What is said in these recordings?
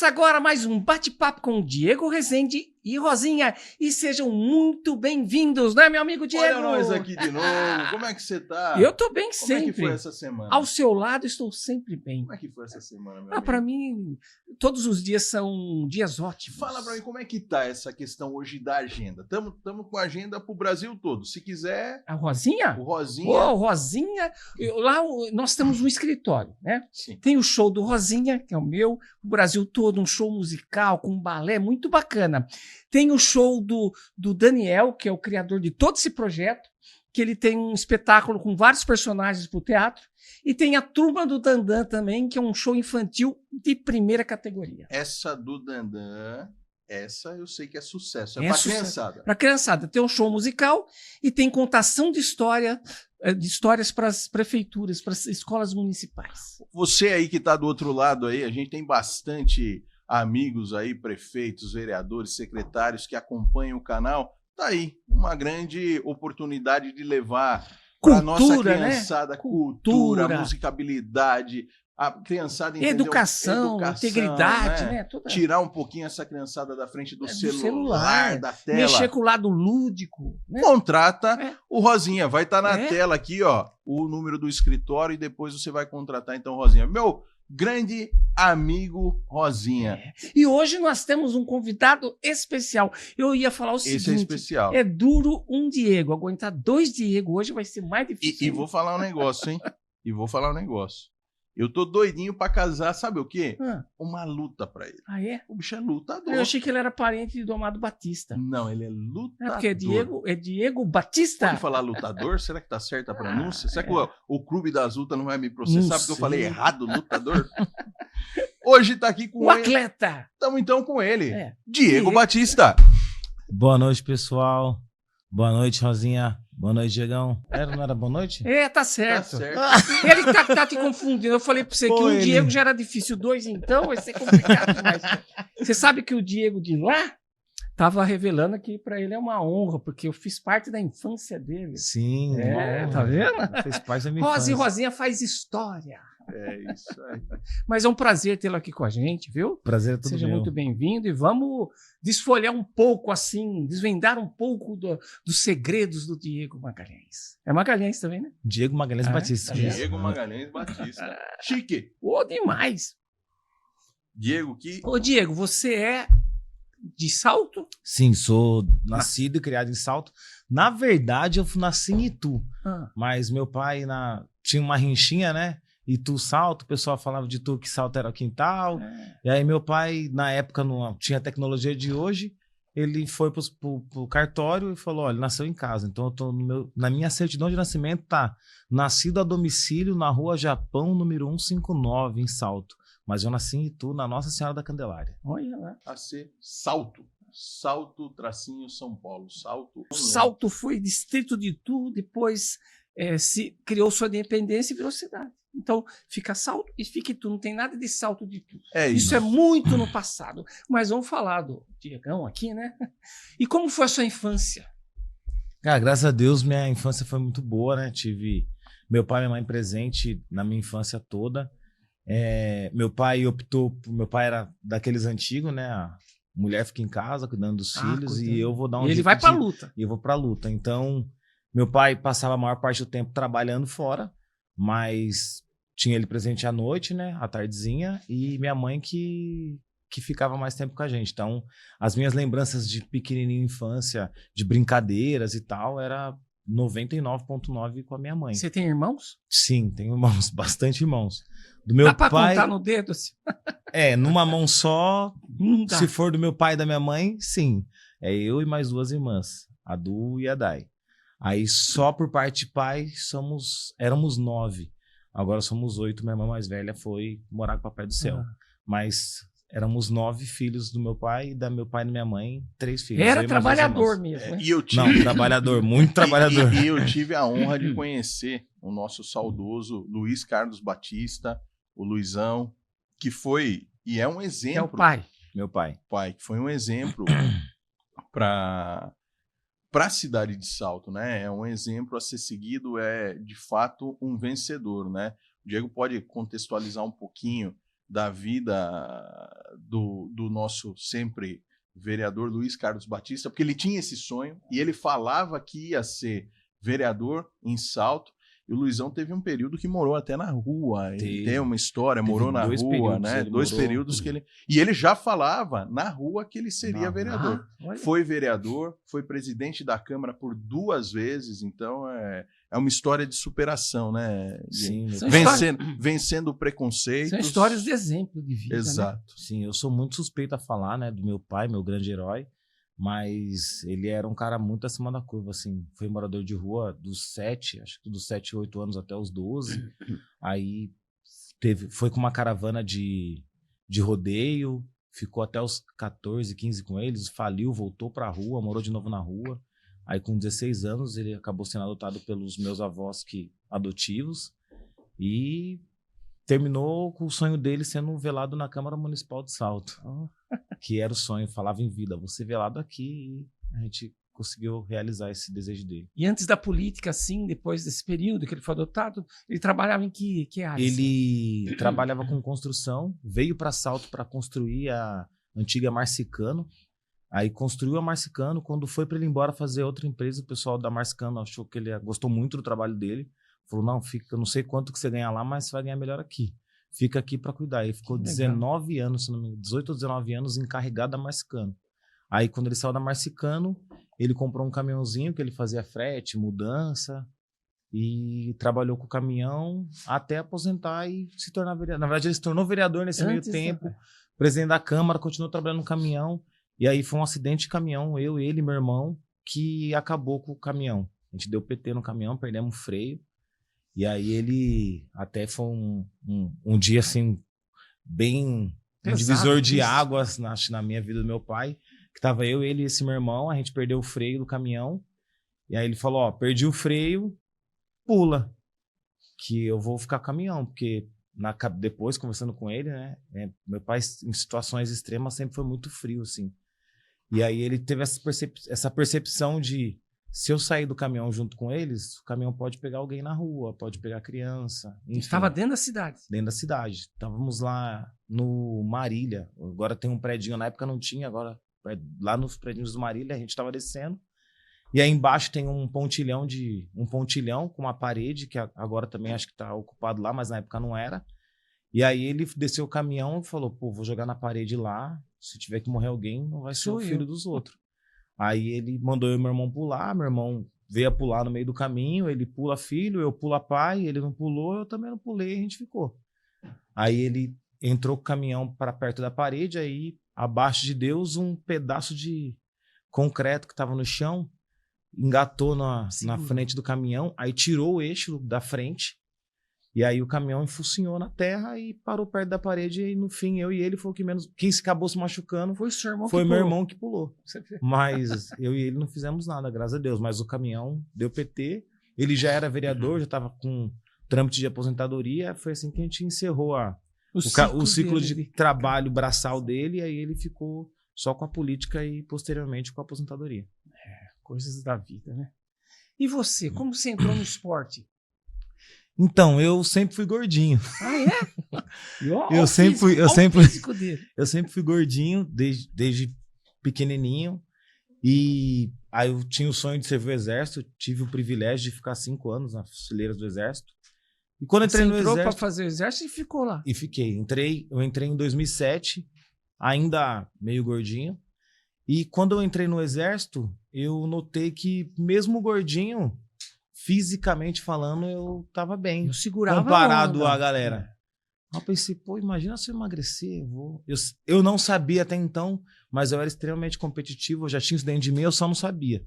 Começa agora mais um bate-papo com o Diego Rezende e Rosinha. E sejam muito bem-vindos, né, meu amigo Diego? Olha nós aqui de novo. Como é que você tá? Eu tô bem sempre. Como é que foi essa semana? Ao seu lado estou sempre bem. Como é que foi essa semana, meu amigo? Pra mim, todos os dias são dias ótimos. Fala pra mim como é que tá essa questão hoje da agenda. Tamo com a agenda pro Brasil todo. Se quiser... A Rosinha? O Rosinha. Ô, Rosinha. Lá nós temos um escritório, né? Sim. Tem o show do Rosinha, que é o meu, o Brasil todo, um show musical com balé muito bacana. Tem o show do Daniel, que é o criador de todo esse projeto, que ele tem um espetáculo com vários personagens para o teatro. E tem a Turma do Dandan também, que é um show infantil de primeira categoria. Essa do Dandan, essa eu sei que é sucesso. É pra sucesso. criançada. Para criançada. Tem um show musical e tem contação de histórias para as prefeituras, para as escolas municipais. Você aí que tá do outro lado aí, a gente tem bastante amigos aí, prefeitos, vereadores, secretários que acompanham o canal. Tá aí uma grande oportunidade de levar para nossa criançada, né? Cultura, musicabilidade, a criançada entender educação, integridade, né? Tirar um pouquinho essa criançada da frente do celular, da tela. Mexer com o lado lúdico. Né? Contrata o Rosinha. Vai estar na tela aqui, ó, o número do escritório e depois você vai contratar, então, Rosinha. Meu grande amigo Rosinha. E hoje nós temos um convidado especial. Eu ia falar o seguinte. Esse é especial. É duro um Diego. Aguentar dois Diego hoje vai ser mais difícil. E vou falar um negócio, hein? Eu tô doidinho pra casar, sabe o quê? Uma luta pra ele. Ah, é? O bicho é lutador. Eu achei que ele era parente do Amado Batista. Não, ele é lutador. É porque é Diego Batista. Pode falar lutador? Será que tá certa a pronúncia? Será que o Clube das Lutas não vai me processar porque eu falei errado, lutador? Hoje tá aqui com o atleta. Estamos então com ele, Diego Batista. Boa noite, pessoal. Boa noite, Rosinha. Boa noite, Diegão. Não era boa noite? Tá certo. Ele tá te confundindo. Eu falei pra você que o Diego já era difícil, dois então vai ser complicado demais. Você sabe que o Diego de lá tava revelando que pra ele é uma honra, porque eu fiz parte da infância dele. Sim. Tá vendo? Fez parte da minha Rosa infância. e Rosinha faz história. É isso aí. Mas é um prazer tê-lo aqui com a gente, viu? Prazer é todo Seja meu. muito bem-vindo e vamos desfolhar um pouco, assim, desvendar um pouco dos segredos do Diego Magalhães. É Magalhães também, né? Diego Magalhães Batista. Diego Magalhães Batista. Chique. Demais. Diego, Ô, Diego, você é de Salto? Sim, sou nascido e criado em Salto. Na verdade, eu nasci em Itu. Mas meu pai tinha uma rinchinha, né? Itu, Salto, o pessoal falava de Itu que Salto era o quintal. E aí meu pai, na época, não tinha a tecnologia de hoje, ele foi pro cartório e falou, olha, nasceu em casa. Então eu tô na minha certidão de nascimento tá nascido a domicílio na Rua Japão, número 159, em Salto. Mas eu nasci em Itu, na Nossa Senhora da Candelária. Olha lá. A ser Salto. Salto, tracinho, São Paulo. Salto. Salto foi distrito de Itu, depois se criou sua independência e virou cidade. Então, fica Salto e fica Itu. Não tem nada de Salto de Itu. Isso é muito no passado. Mas vamos falar do Diegão aqui, né? E como foi a sua infância? Cara, graças a Deus, minha infância foi muito boa, né? Tive meu pai e minha mãe presente na minha infância toda. Meu pai era daqueles antigos, né? A mulher fica em casa cuidando dos filhos e eu vou dar um jeito. Ele vai pra luta. E eu vou pra luta. Então, meu pai passava a maior parte do tempo trabalhando fora, mas tinha ele presente à noite, né? À tardezinha, e minha mãe que ficava mais tempo com a gente. Então, as minhas lembranças de pequenininho infância, de brincadeiras e tal, era 99,9 com a minha mãe. Você tem irmãos? Sim, tenho irmãos, bastante irmãos. Do meu Dá pra pai, contar no dedo assim? Numa mão só, se for do meu pai e da minha mãe, sim. É eu e mais duas irmãs, a Du e a Dai. Aí só por parte de pai éramos 9. Agora somos 8, minha irmã mais velha foi morar com o Papai do Céu. Mas éramos 9 filhos do meu pai e da meu pai e da minha mãe, 3 filhos. Era trabalhador mesmo. Não, trabalhador, muito trabalhador. E eu tive a honra de conhecer o nosso saudoso Luiz Carlos Batista, o Luizão, que foi e é um exemplo. É o pai. Meu pai. Que foi um exemplo para a cidade de Salto, né? É um exemplo a ser seguido, de fato um vencedor, né? O Diego pode contextualizar um pouquinho da vida do nosso sempre vereador Luiz Carlos Batista, porque ele tinha esse sonho e ele falava que ia ser vereador em Salto. E o Luizão teve um período que morou até na rua. Ele tem uma história, morou na rua, né? Dois períodos que ele... E ele já falava na rua que ele seria vereador. Foi vereador, foi presidente da Câmara por 2 vezes, então é uma história de superação, né? Sim. Vencendo o preconceito. São histórias de exemplo de vida, Exato. Né? Sim, eu sou muito suspeito a falar, né, do meu pai, meu grande herói. Mas ele era um cara muito acima da curva, assim. Foi morador de rua dos 7, 8 anos até os 12. Aí foi com uma caravana de rodeio, ficou até os 14, 15 com eles, faliu, voltou pra rua, morou de novo na rua. Aí com 16 anos ele acabou sendo adotado pelos meus avós adotivos e terminou com o sonho dele sendo velado na Câmara Municipal de Salto. Que era o sonho, falava em vida, vou ser velado aqui, e a gente conseguiu realizar esse desejo dele. E antes da política, assim, depois desse período que ele foi adotado, ele trabalhava em que área? Ele trabalhava com construção, veio para Salto para construir a antiga Marcicano, aí construiu a Marcicano, quando foi para ele ir embora fazer outra empresa, o pessoal da Marcicano achou que ele gostou muito do trabalho dele, falou, não, fica, eu não sei quanto que você ganha lá, mas você vai ganhar melhor aqui. Fica aqui para cuidar. Ele ficou 19 anos, se não me engano, 18 ou 19 anos encarregado da Marcicano. Aí quando ele saiu da Marcicano, ele comprou um caminhãozinho que ele fazia frete, mudança e trabalhou com o caminhão até aposentar e se tornar vereador. Na verdade, ele se tornou vereador nesse meio tempo, presidente da Câmara, continuou trabalhando no caminhão e aí foi um acidente de caminhão, eu, ele e meu irmão, que acabou com o caminhão. A gente deu PT no caminhão, perdemos o freio. E aí ele até foi um dia assim, bem pesado, um divisor de águas na minha vida do meu pai, que tava eu, ele e esse meu irmão, a gente perdeu o freio do caminhão, e aí ele falou, ó, perdi o freio, pula, que eu vou ficar com o caminhão, porque depois, conversando com ele, né, meu pai em situações extremas sempre foi muito frio, assim. E aí ele teve essa percepção de se eu sair do caminhão junto com eles, o caminhão pode pegar alguém na rua, pode pegar criança. Estava dentro da cidade. Dentro da cidade. Estávamos lá no Marília. Agora tem um prédio, na época não tinha, agora lá nos prédios do Marília a gente estava descendo. E aí embaixo tem um pontilhão com uma parede, que agora também acho que está ocupado lá, mas na época não era. E aí ele desceu o caminhão e falou, pô, vou jogar na parede lá, se tiver que morrer alguém, não vai ser o filho dos outros. Aí ele mandou eu e meu irmão pular, meu irmão veio a pular no meio do caminho, ele pula filho, eu pulo pai, ele não pulou, eu também não pulei, a gente ficou. Aí ele entrou com o caminhão para perto da parede, aí abaixo de Deus um pedaço de concreto que estava no chão, engatou na frente do caminhão, aí tirou o eixo da frente, e aí o caminhão enfocinhou na terra e parou perto da parede, e no fim eu e ele foi o que menos... Quem acabou se machucando foi meu irmão que pulou. Mas eu e ele não fizemos nada, graças a Deus. Mas o caminhão deu PT, ele já era vereador, já estava com trâmite de aposentadoria, foi assim que a gente encerrou o ciclo de trabalho braçal dele, e aí ele ficou só com a política e posteriormente com a aposentadoria. Coisas da vida, né? E você, como você entrou no esporte? Então, eu sempre fui gordinho. Ah, é? Eu sempre fui gordinho desde pequenininho. E aí eu tinha o sonho de servir o exército. Tive o privilégio de ficar 5 anos nas fileiras do exército. E quando eu entrei no exército... Você entrou para fazer o exército e ficou lá? E fiquei. Eu entrei em 2007, ainda meio gordinho. E quando eu entrei no exército, eu notei que mesmo gordinho... Fisicamente falando, eu tava bem. Eu segurava comparado à galera. Aí eu pensei, pô, imagina se eu emagrecer. Eu não sabia até então, mas eu era extremamente competitivo. Eu já tinha isso dentro de mim, eu só não sabia.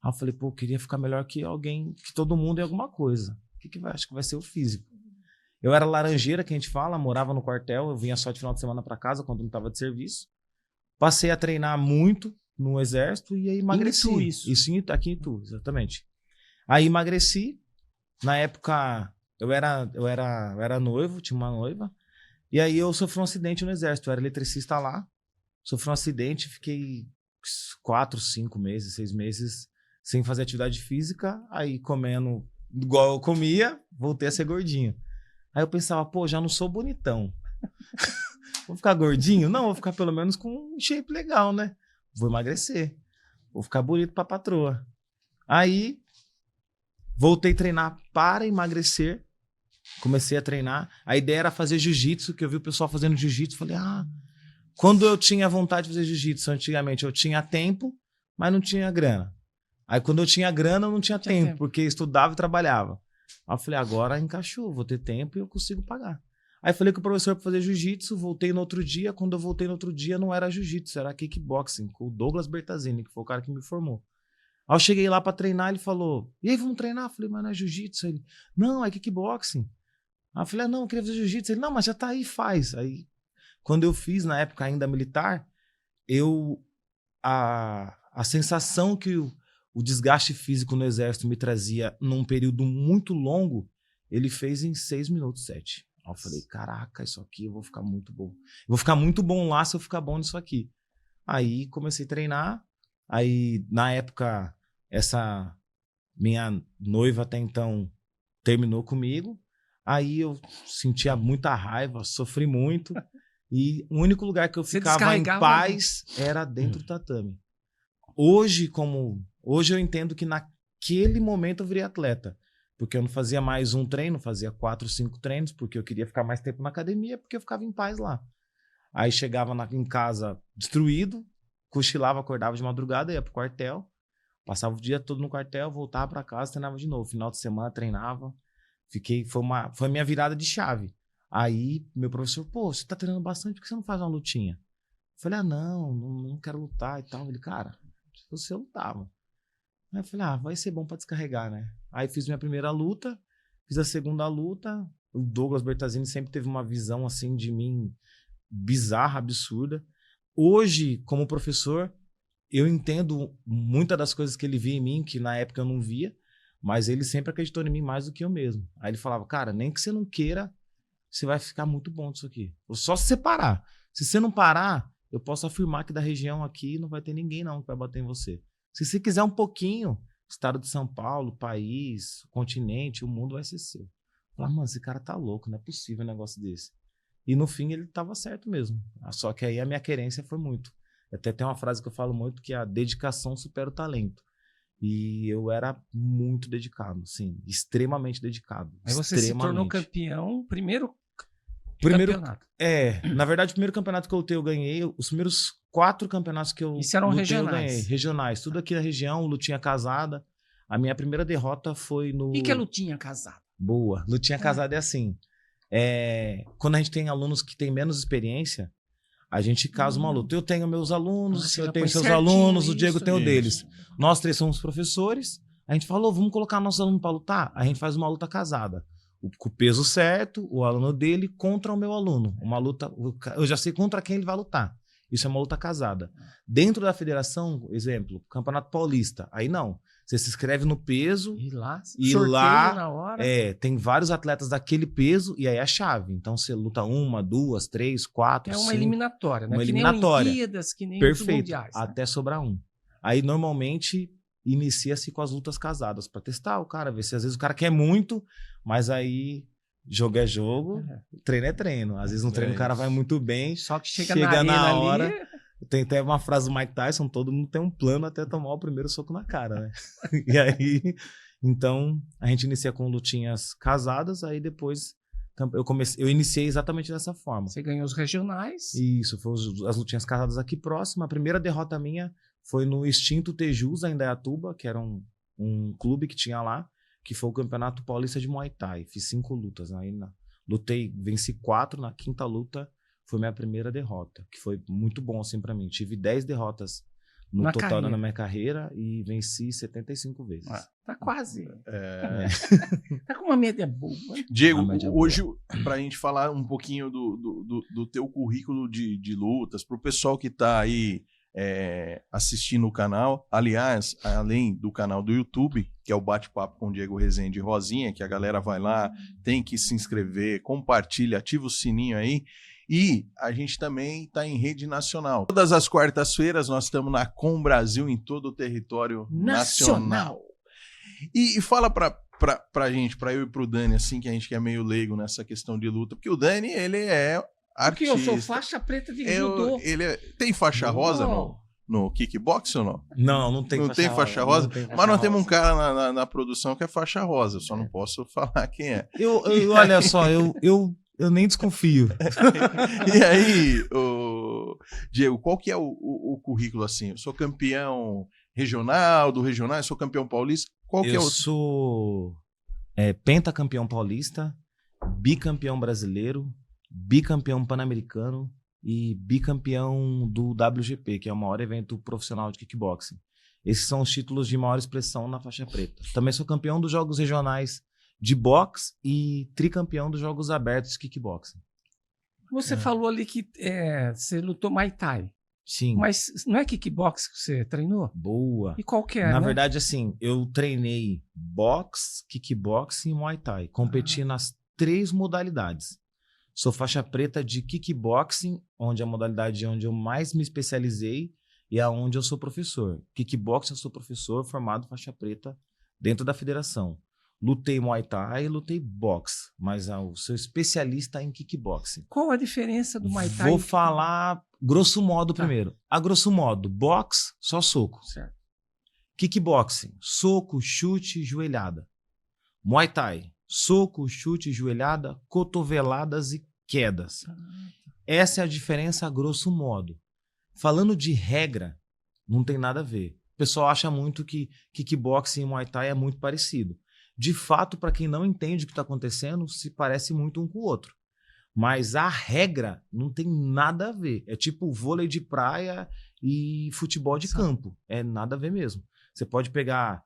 Aí eu falei, pô, eu queria ficar melhor que alguém, que todo mundo em alguma coisa. O que vai? Acho que vai ser o físico. Eu era laranjeira, que a gente fala, morava no quartel. Eu vinha só de final de semana para casa, quando não tava de serviço. Passei a treinar muito no exército e aí emagreci. Isso aqui em Itu, exatamente. Aí emagreci, na época eu era noivo, tinha uma noiva, e aí eu sofri um acidente no exército, eu era eletricista lá, sofri um acidente, fiquei 4, 5 meses, 6 meses sem fazer atividade física, aí comendo igual eu comia, voltei a ser gordinho. Aí eu pensava, pô, já não sou bonitão, Vou ficar gordinho? Não, vou ficar pelo menos com um shape legal, né? Vou emagrecer. Vou ficar bonito pra patroa. Aí, voltei a treinar para emagrecer. Comecei a treinar. A ideia era fazer jiu-jitsu, que eu vi o pessoal fazendo jiu-jitsu. Falei, quando eu tinha vontade de fazer jiu-jitsu antigamente, eu tinha tempo, mas não tinha grana. Aí quando eu tinha grana, eu não tinha tempo, porque estudava e trabalhava. Aí eu falei, agora encaixou, vou ter tempo e eu consigo pagar. Aí falei com o professor para fazer jiu-jitsu, voltei no outro dia. Quando eu voltei no outro dia, não era jiu-jitsu, era kickboxing, com o Douglas Bertazini, que foi o cara que me formou. Aí eu cheguei lá para treinar, ele falou, e aí, vamos treinar? Eu falei, mas não é jiu-jitsu? Ele, não, é kickboxing. Aí eu falei, não, eu queria fazer jiu-jitsu. Ele, não, mas já tá aí, faz. Aí, quando eu fiz, na época ainda militar, a sensação que o desgaste físico no exército me trazia num período muito longo, ele fez em 6 minutos, 7. Aí eu falei, caraca, isso aqui eu vou ficar muito bom. Eu vou ficar muito bom lá se eu ficar bom nisso aqui. Aí comecei a treinar. Aí, na época, essa minha noiva até então terminou comigo. Aí eu sentia muita raiva, sofri muito. E o único lugar que eu ficava em paz era dentro do tatame. Hoje eu entendo que naquele momento eu virei atleta. Porque eu não fazia mais um treino, fazia 4, 5 treinos, porque eu queria ficar mais tempo na academia, porque eu ficava em paz lá. Aí chegava em casa destruído, cochilava, acordava de madrugada, ia pro quartel, passava o dia todo no quartel, voltava para casa, treinava de novo. Final de semana treinava. Foi minha virada de chave. Aí meu professor, pô, você tá treinando bastante, por que você não faz uma lutinha? Eu falei, não quero lutar e tal. Ele, cara, se você lutava. Aí eu falei, vai ser bom pra descarregar, né? Aí fiz minha primeira luta, fiz a segunda luta. O Douglas Bertazini sempre teve uma visão assim de mim bizarra, absurda. Hoje, como professor, eu entendo muitas das coisas que ele via em mim, que na época eu não via, mas ele sempre acreditou em mim mais do que eu mesmo. Aí ele falava, cara, nem que você não queira, você vai ficar muito bom disso aqui. Só se você parar. Se você não parar, eu posso afirmar que da região aqui não vai ter ninguém não que vai bater em você. Se você quiser um pouquinho, estado de São Paulo, país, continente, o mundo vai ser seu. Falar, mano, esse cara tá louco, não é possível um negócio desse. E no fim ele tava certo mesmo. Só que aí a minha querência foi muito. Até tem uma frase que eu falo muito, que a dedicação supera o talento. E eu era muito dedicado, sim, extremamente dedicado. Aí você se tornou campeão, primeiro campeonato. Na verdade, o primeiro campeonato que eu lutei, eu ganhei. Os primeiros 4 campeonatos que eu lutei, regionais. Eu ganhei. Regionais, tudo aqui na região, lutinha casada. A minha primeira derrota foi no... O que é lutinha casada? Boa. Lutinha casada é assim. Quando a gente tem alunos que têm menos experiência, a gente casa uma luta. Eu tenho meus alunos, eu tenho seus alunos, o Diego tem o deles. Nós 3 somos professores. A gente falou, vamos colocar nossos alunos para lutar? A gente faz uma luta casada. Com o peso certo, o aluno dele contra o meu aluno. Uma luta, eu já sei contra quem ele vai lutar. Isso é uma luta casada. Dentro da federação, exemplo, Campeonato Paulista, aí não. Você se inscreve no peso e lá na hora. Tem vários atletas daquele peso e aí é a chave. Então você luta 1, 2, 3, 4, 5. É uma eliminatória, né? Uma eliminatória. Que nem Olimpíadas, que nem perfeito, os mundiais. até sobrar um. Aí normalmente inicia-se com as lutas casadas para testar o cara, ver se às vezes o cara quer muito, mas aí jogo é jogo, treino é treino. Às vezes no treino o cara vai muito bem, só que chega na hora. Ali... Tem até uma frase do Mike Tyson, todo mundo tem um plano até tomar o primeiro soco na cara, né? E aí, então, a gente inicia com lutinhas casadas, aí depois eu iniciei exatamente dessa forma. Você ganhou os regionais? Isso, foi as lutinhas casadas aqui próximo. A primeira derrota minha foi no extinto Tejus, em Indaiatuba, que era um clube que tinha lá, que foi o Campeonato Paulista de Muay Thai. Fiz 5 lutas. Aí venci 4, na 5ª luta foi minha primeira derrota, que foi muito bom assim pra mim. Tive 10 derrotas no total na minha carreira e venci 75 vezes. Tá quase. Tá com uma média boa. Diego, hoje, pra gente falar um pouquinho do teu currículo de lutas, pro pessoal que tá aí assistindo o canal, aliás, além do canal do YouTube, que é o Bate-Papo com Diego Rezende e Rosinha, que a galera vai lá, tem que se inscrever, compartilha, ativa o sininho aí. E a gente também está em rede nacional. Todas as quartas-feiras nós estamos na Com Brasil em todo o território nacional. E fala pra gente, pra eu e pro Dani, assim, que a gente que é meio leigo nessa questão de luta, porque o Dani, ele é Porque eu sou artista. faixa preta de judô. Tem faixa rosa Não. no kickbox ou não? Não tem Não tem faixa rosa? não tem Mas faixa nós temos um rosa. cara na produção que é faixa rosa, eu só não posso falar quem é. Olha só, eu nem desconfio. E aí, Diego, qual que é o currículo assim? Eu sou campeão regional, eu sou campeão paulista. Qual que é Eu o... sou pentacampeão paulista, bicampeão brasileiro, bicampeão pan-americano e bicampeão do WGP, que é o maior evento profissional de kickboxing. Esses são os títulos de maior expressão na faixa preta. Também sou campeão dos Jogos Regionais de boxe e tricampeão dos Jogos Abertos de kickboxing. Você falou ali que você lutou Muay Thai. Sim. Mas não é kickbox que você treinou? Boa. E qual que é, Na né? verdade, assim, eu treinei boxe, kickboxing e Muay Thai. Competi nas 3 modalidades. Sou faixa preta de kickboxing, onde é a modalidade onde eu mais me especializei e é onde eu sou professor. Kickboxing eu sou professor formado faixa preta dentro da federação. Lutei Muay Thai e lutei boxe, mas eu sou especialista em kickboxing. Qual a diferença do Muay Thai? Vou falar grosso modo Tá. primeiro. A grosso modo, boxe, só soco. Certo. Kickboxing, soco, chute, joelhada. Muay Thai, soco, chute, joelhada, cotoveladas e quedas. Essa é a diferença a grosso modo. Falando de regra, não tem nada a ver. O pessoal acha muito que kickboxing e Muay Thai é muito parecido. De fato, para quem não entende o que está acontecendo, se parece muito um com o outro. Mas a regra não tem nada a ver. É tipo vôlei de praia e futebol de campo. É nada a ver mesmo. Você pode pegar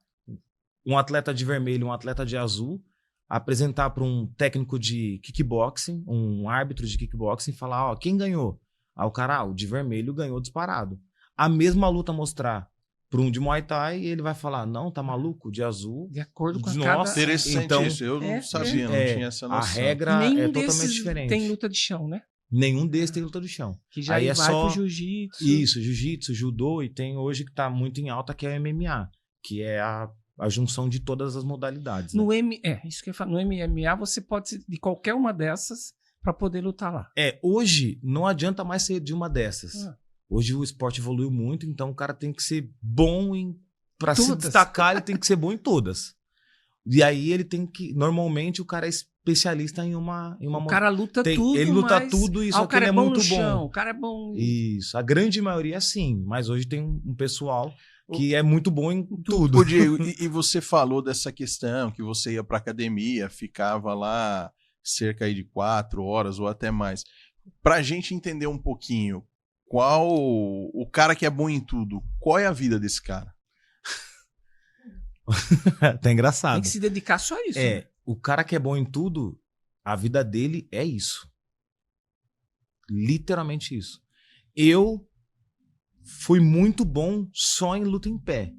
um atleta de vermelho e um atleta de azul, apresentar para um técnico de kickboxing, um árbitro de kickboxing, e falar, ó, quem ganhou? O cara, o de vermelho ganhou disparado. A mesma luta mostrar para um de Muay Thai, ele vai falar, não, tá maluco? De azul. De acordo com Nossa, cada... Interessante então, isso, eu não sabia, não tinha essa noção. A regra Nenhum é totalmente desses diferente. tem luta de chão, né? Nenhum desses tem luta do chão. Que já Aí vai é só pro jiu-jitsu. Isso, jiu-jitsu, judô, e tem hoje que tá muito em alta, que é o MMA, que é a junção de todas as modalidades. Né? Isso que eu falo. No MMA você pode ser de qualquer uma dessas para poder lutar lá. Hoje não adianta mais ser de uma dessas. Hoje o esporte evoluiu muito, então o cara tem que ser bom para se destacar, ele tem que ser bom em todas. E aí ele tem que, normalmente o cara é especialista em uma o cara luta tudo, ele luta mas... tudo e só que ele é bom muito no chão, bom. O cara é bom. Isso, a grande maioria sim, mas hoje tem um pessoal que é muito bom em tudo. Ô, Diego, e você falou dessa questão que você ia para academia, ficava lá cerca aí de 4 horas ou até mais. Pra gente entender um pouquinho, qual o cara que é bom em tudo, qual é a vida desse cara? Tá engraçado. Tem que se dedicar só a isso. Né? O cara que é bom em tudo, a vida dele é isso. Literalmente isso. Eu fui muito bom só em luta em pé.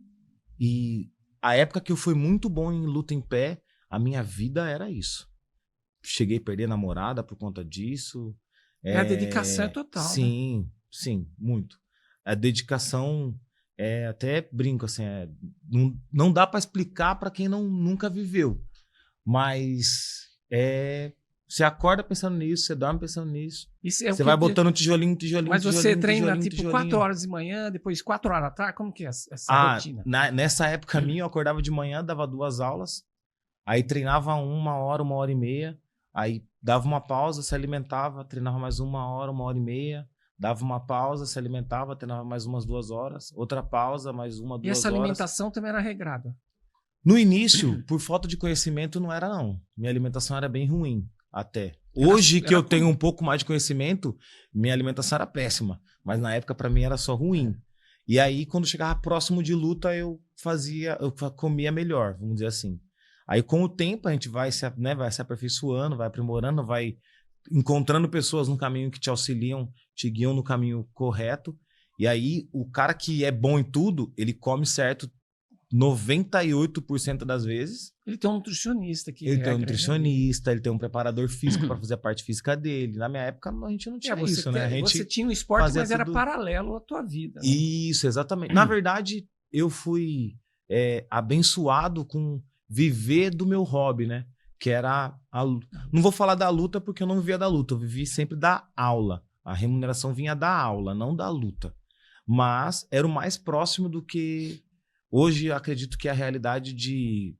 E a época que eu fui muito bom em luta em pé, a minha vida era isso. Cheguei a perder a namorada por conta disso. A dedicação é total. Sim, né? Sim, muito. A dedicação, até brinco assim, não dá para explicar para quem nunca viveu. Mas você acorda pensando nisso, você dorme pensando nisso. Você vai botando tijolinho. Mas você treina tipo tijolinho. 4 horas de manhã, depois 4 horas da tarde? Como que é essa rotina? Nessa época minha, eu acordava de manhã, dava 2 aulas, aí treinava 1 hora, 1h30, aí dava uma pausa, se alimentava, treinava mais 1 hora, 1h30, dava uma pausa, se alimentava, treinava mais umas 2 horas, outra pausa, mais 1, 2 horas. E essa alimentação também era regrada? No início, por falta de conhecimento, não era não. Minha alimentação era bem ruim, até. Hoje que eu tenho um pouco mais de conhecimento, minha alimentação era péssima. Mas na época, para mim, era só ruim. E aí, quando chegava próximo de luta, eu comia melhor, vamos dizer assim. Aí, com o tempo, a gente vai se aperfeiçoando, vai aprimorando, vai encontrando pessoas no caminho que te auxiliam, te guiam no caminho correto. E aí, o cara que é bom em tudo, ele come certo 98% das vezes. Ele tem um nutricionista que ele tem um nutricionista, ele tem um preparador físico para fazer a parte física dele. Na minha época, a gente não tinha isso, né? Você tinha um esporte, mas era paralelo à tua vida. Né? Isso, exatamente. Na verdade, eu fui abençoado com viver do meu hobby, né? que era não vou falar da luta porque eu não vivia da luta, eu vivi sempre da aula. A remuneração vinha da aula, não da luta. Mas era o mais próximo do que hoje eu acredito que é a realidade de,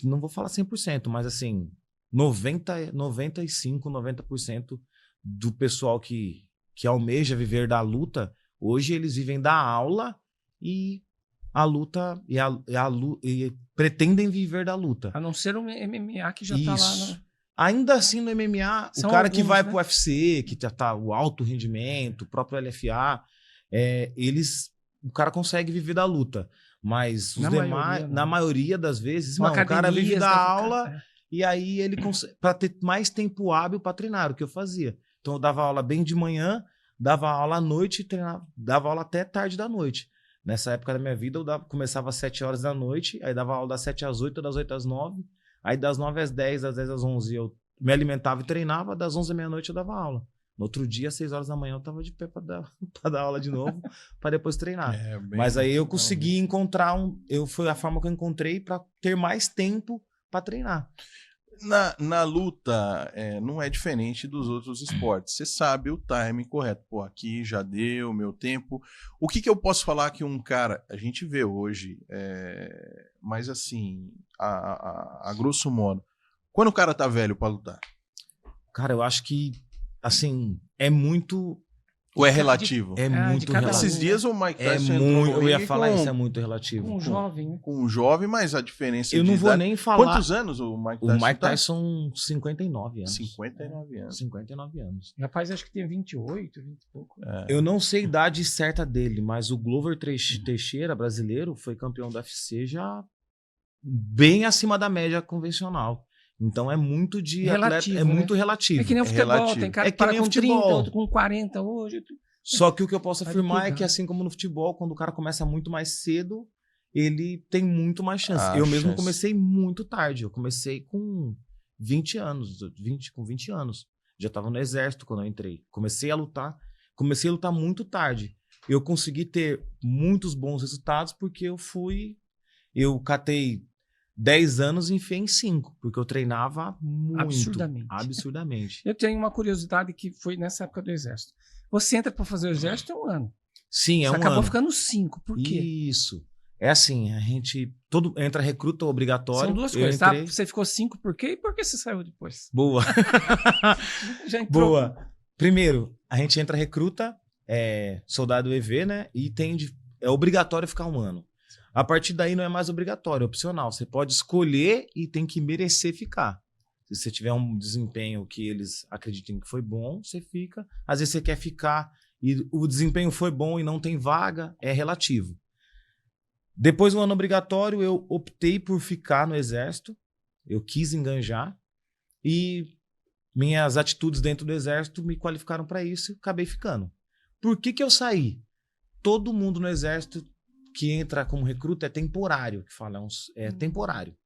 não vou falar 100%, mas assim, 95, 90% do pessoal que almeja viver da luta, hoje eles vivem da aula e a luta e pretendem viver da luta. A não ser um MMA que já tá lá, né? Ainda assim no MMA, São o cara que alguns, vai né? pro UFC, que já tá o alto rendimento, o próprio LFA, o cara consegue viver da luta. Mas os demais, na maioria das vezes, São não, o cara vive da aula cara, e aí ele consegue, para ter mais tempo hábil para treinar, o que eu fazia. Então eu dava aula bem de manhã, dava aula à noite e treinava, dava aula até tarde da noite. Nessa época da minha vida, começava às 7 horas da noite, aí dava aula das 7 às 8, das 8 às 9, aí das 9 às 10, das 10 às 11 eu me alimentava e treinava, das 11 à meia-noite eu dava aula. No outro dia, às 6 horas da manhã, eu tava de pé para dar aula de novo, para depois treinar. Mas aí eu consegui encontrar foi a forma que eu encontrei para ter mais tempo para treinar. Na luta, não é diferente dos outros esportes. Você sabe o time correto. Pô, aqui já deu meu tempo. O que eu posso falar que um cara... A gente vê hoje, mas assim, a grosso modo, quando o cara tá velho pra lutar? Cara, eu acho que, assim, é muito... Ou é relativo? É muito relativo. Esses dias o Mike Tyson eu ia falar isso, é muito relativo. Com um jovem, né? Com um jovem, mas a diferença eu de não vou idade... nem falar... Quantos anos o Mike Tyson O Mike Tyson, 59 anos. 59 anos. 59 anos. O rapaz acho que tem 28, 20 e pouco. Eu não sei a idade certa dele, mas o Glover Teixeira, brasileiro, foi campeão do UFC já bem acima da média convencional. Então é muito relativo, atleta, muito relativo. É que nem o futebol, relativo. tem cara que para com 30, outro com 40 hoje. Só que o que eu posso afirmar é que, assim como no futebol, quando o cara começa muito mais cedo, ele tem muito mais chance. Eu mesmo comecei muito tarde. Eu comecei com 20 anos. Com 20 anos. Já estava no exército quando eu entrei. Comecei a lutar muito tarde. Eu consegui ter muitos bons resultados porque eu catei 10 anos e enfiei em 5, porque eu treinava muito. Absurdamente. Eu tenho uma curiosidade que foi nessa época do exército. Você entra para fazer o exército, é um ano. Sim, Você acabou ficando 5. Por quê? Isso. É assim, a gente... entra recruta obrigatório. São duas coisas, tá? Você ficou 5 por quê? E por que você saiu depois? Boa. Já entrou. Boa. Primeiro, a gente entra recruta, soldado EV, né? E é obrigatório ficar 1 ano. A partir daí não é mais obrigatório, é opcional. Você pode escolher e tem que merecer ficar. Se você tiver um desempenho que eles acreditem que foi bom, você fica. Às vezes você quer ficar e o desempenho foi bom e não tem vaga, é relativo. Depois do ano obrigatório, eu optei por ficar no exército. Eu quis enganjar e minhas atitudes dentro do exército me qualificaram para isso e acabei ficando. Por que eu saí? Todo mundo no exército que entra como recruta é temporário, que fala, é temporário.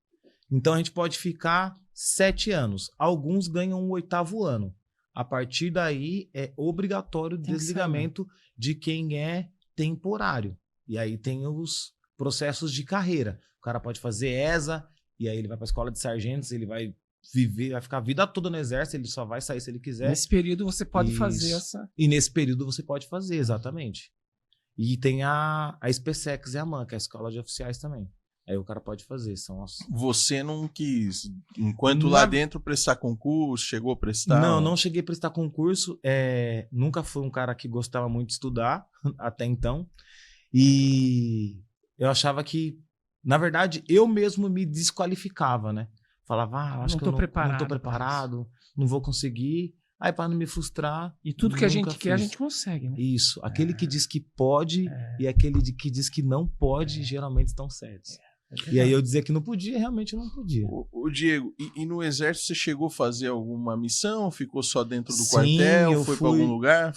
Então a gente pode ficar 7 anos. Alguns ganham o 8º ano. A partir daí é obrigatório o desligamento de quem é temporário. E aí tem os processos de carreira. O cara pode fazer ESA, e aí ele vai para a escola de sargentos, ele vai ficar a vida toda no exército, ele só vai sair se ele quiser. Nesse período você pode fazer essa... E nesse período você pode fazer, exatamente. E tem a SpaceX e a AMAN, que é a escola de oficiais também. Aí o cara pode fazer. Você não quis, enquanto lá dentro, prestar concurso, chegou a prestar? Não cheguei a prestar concurso. Nunca fui um cara que gostava muito de estudar, até então. E eu achava que, na verdade, eu mesmo me desqualificava, né? Falava, acho que eu não tô preparado, não vou conseguir. Aí, para não me frustrar... E tudo que a gente quer, a gente consegue, né? Isso. Aquele que diz que pode e aquele que diz que não pode, geralmente estão certos. E aí eu dizia que não podia, realmente não podia. O Diego, e no exército você chegou a fazer alguma missão? Ficou só dentro do quartel? Foi para algum lugar?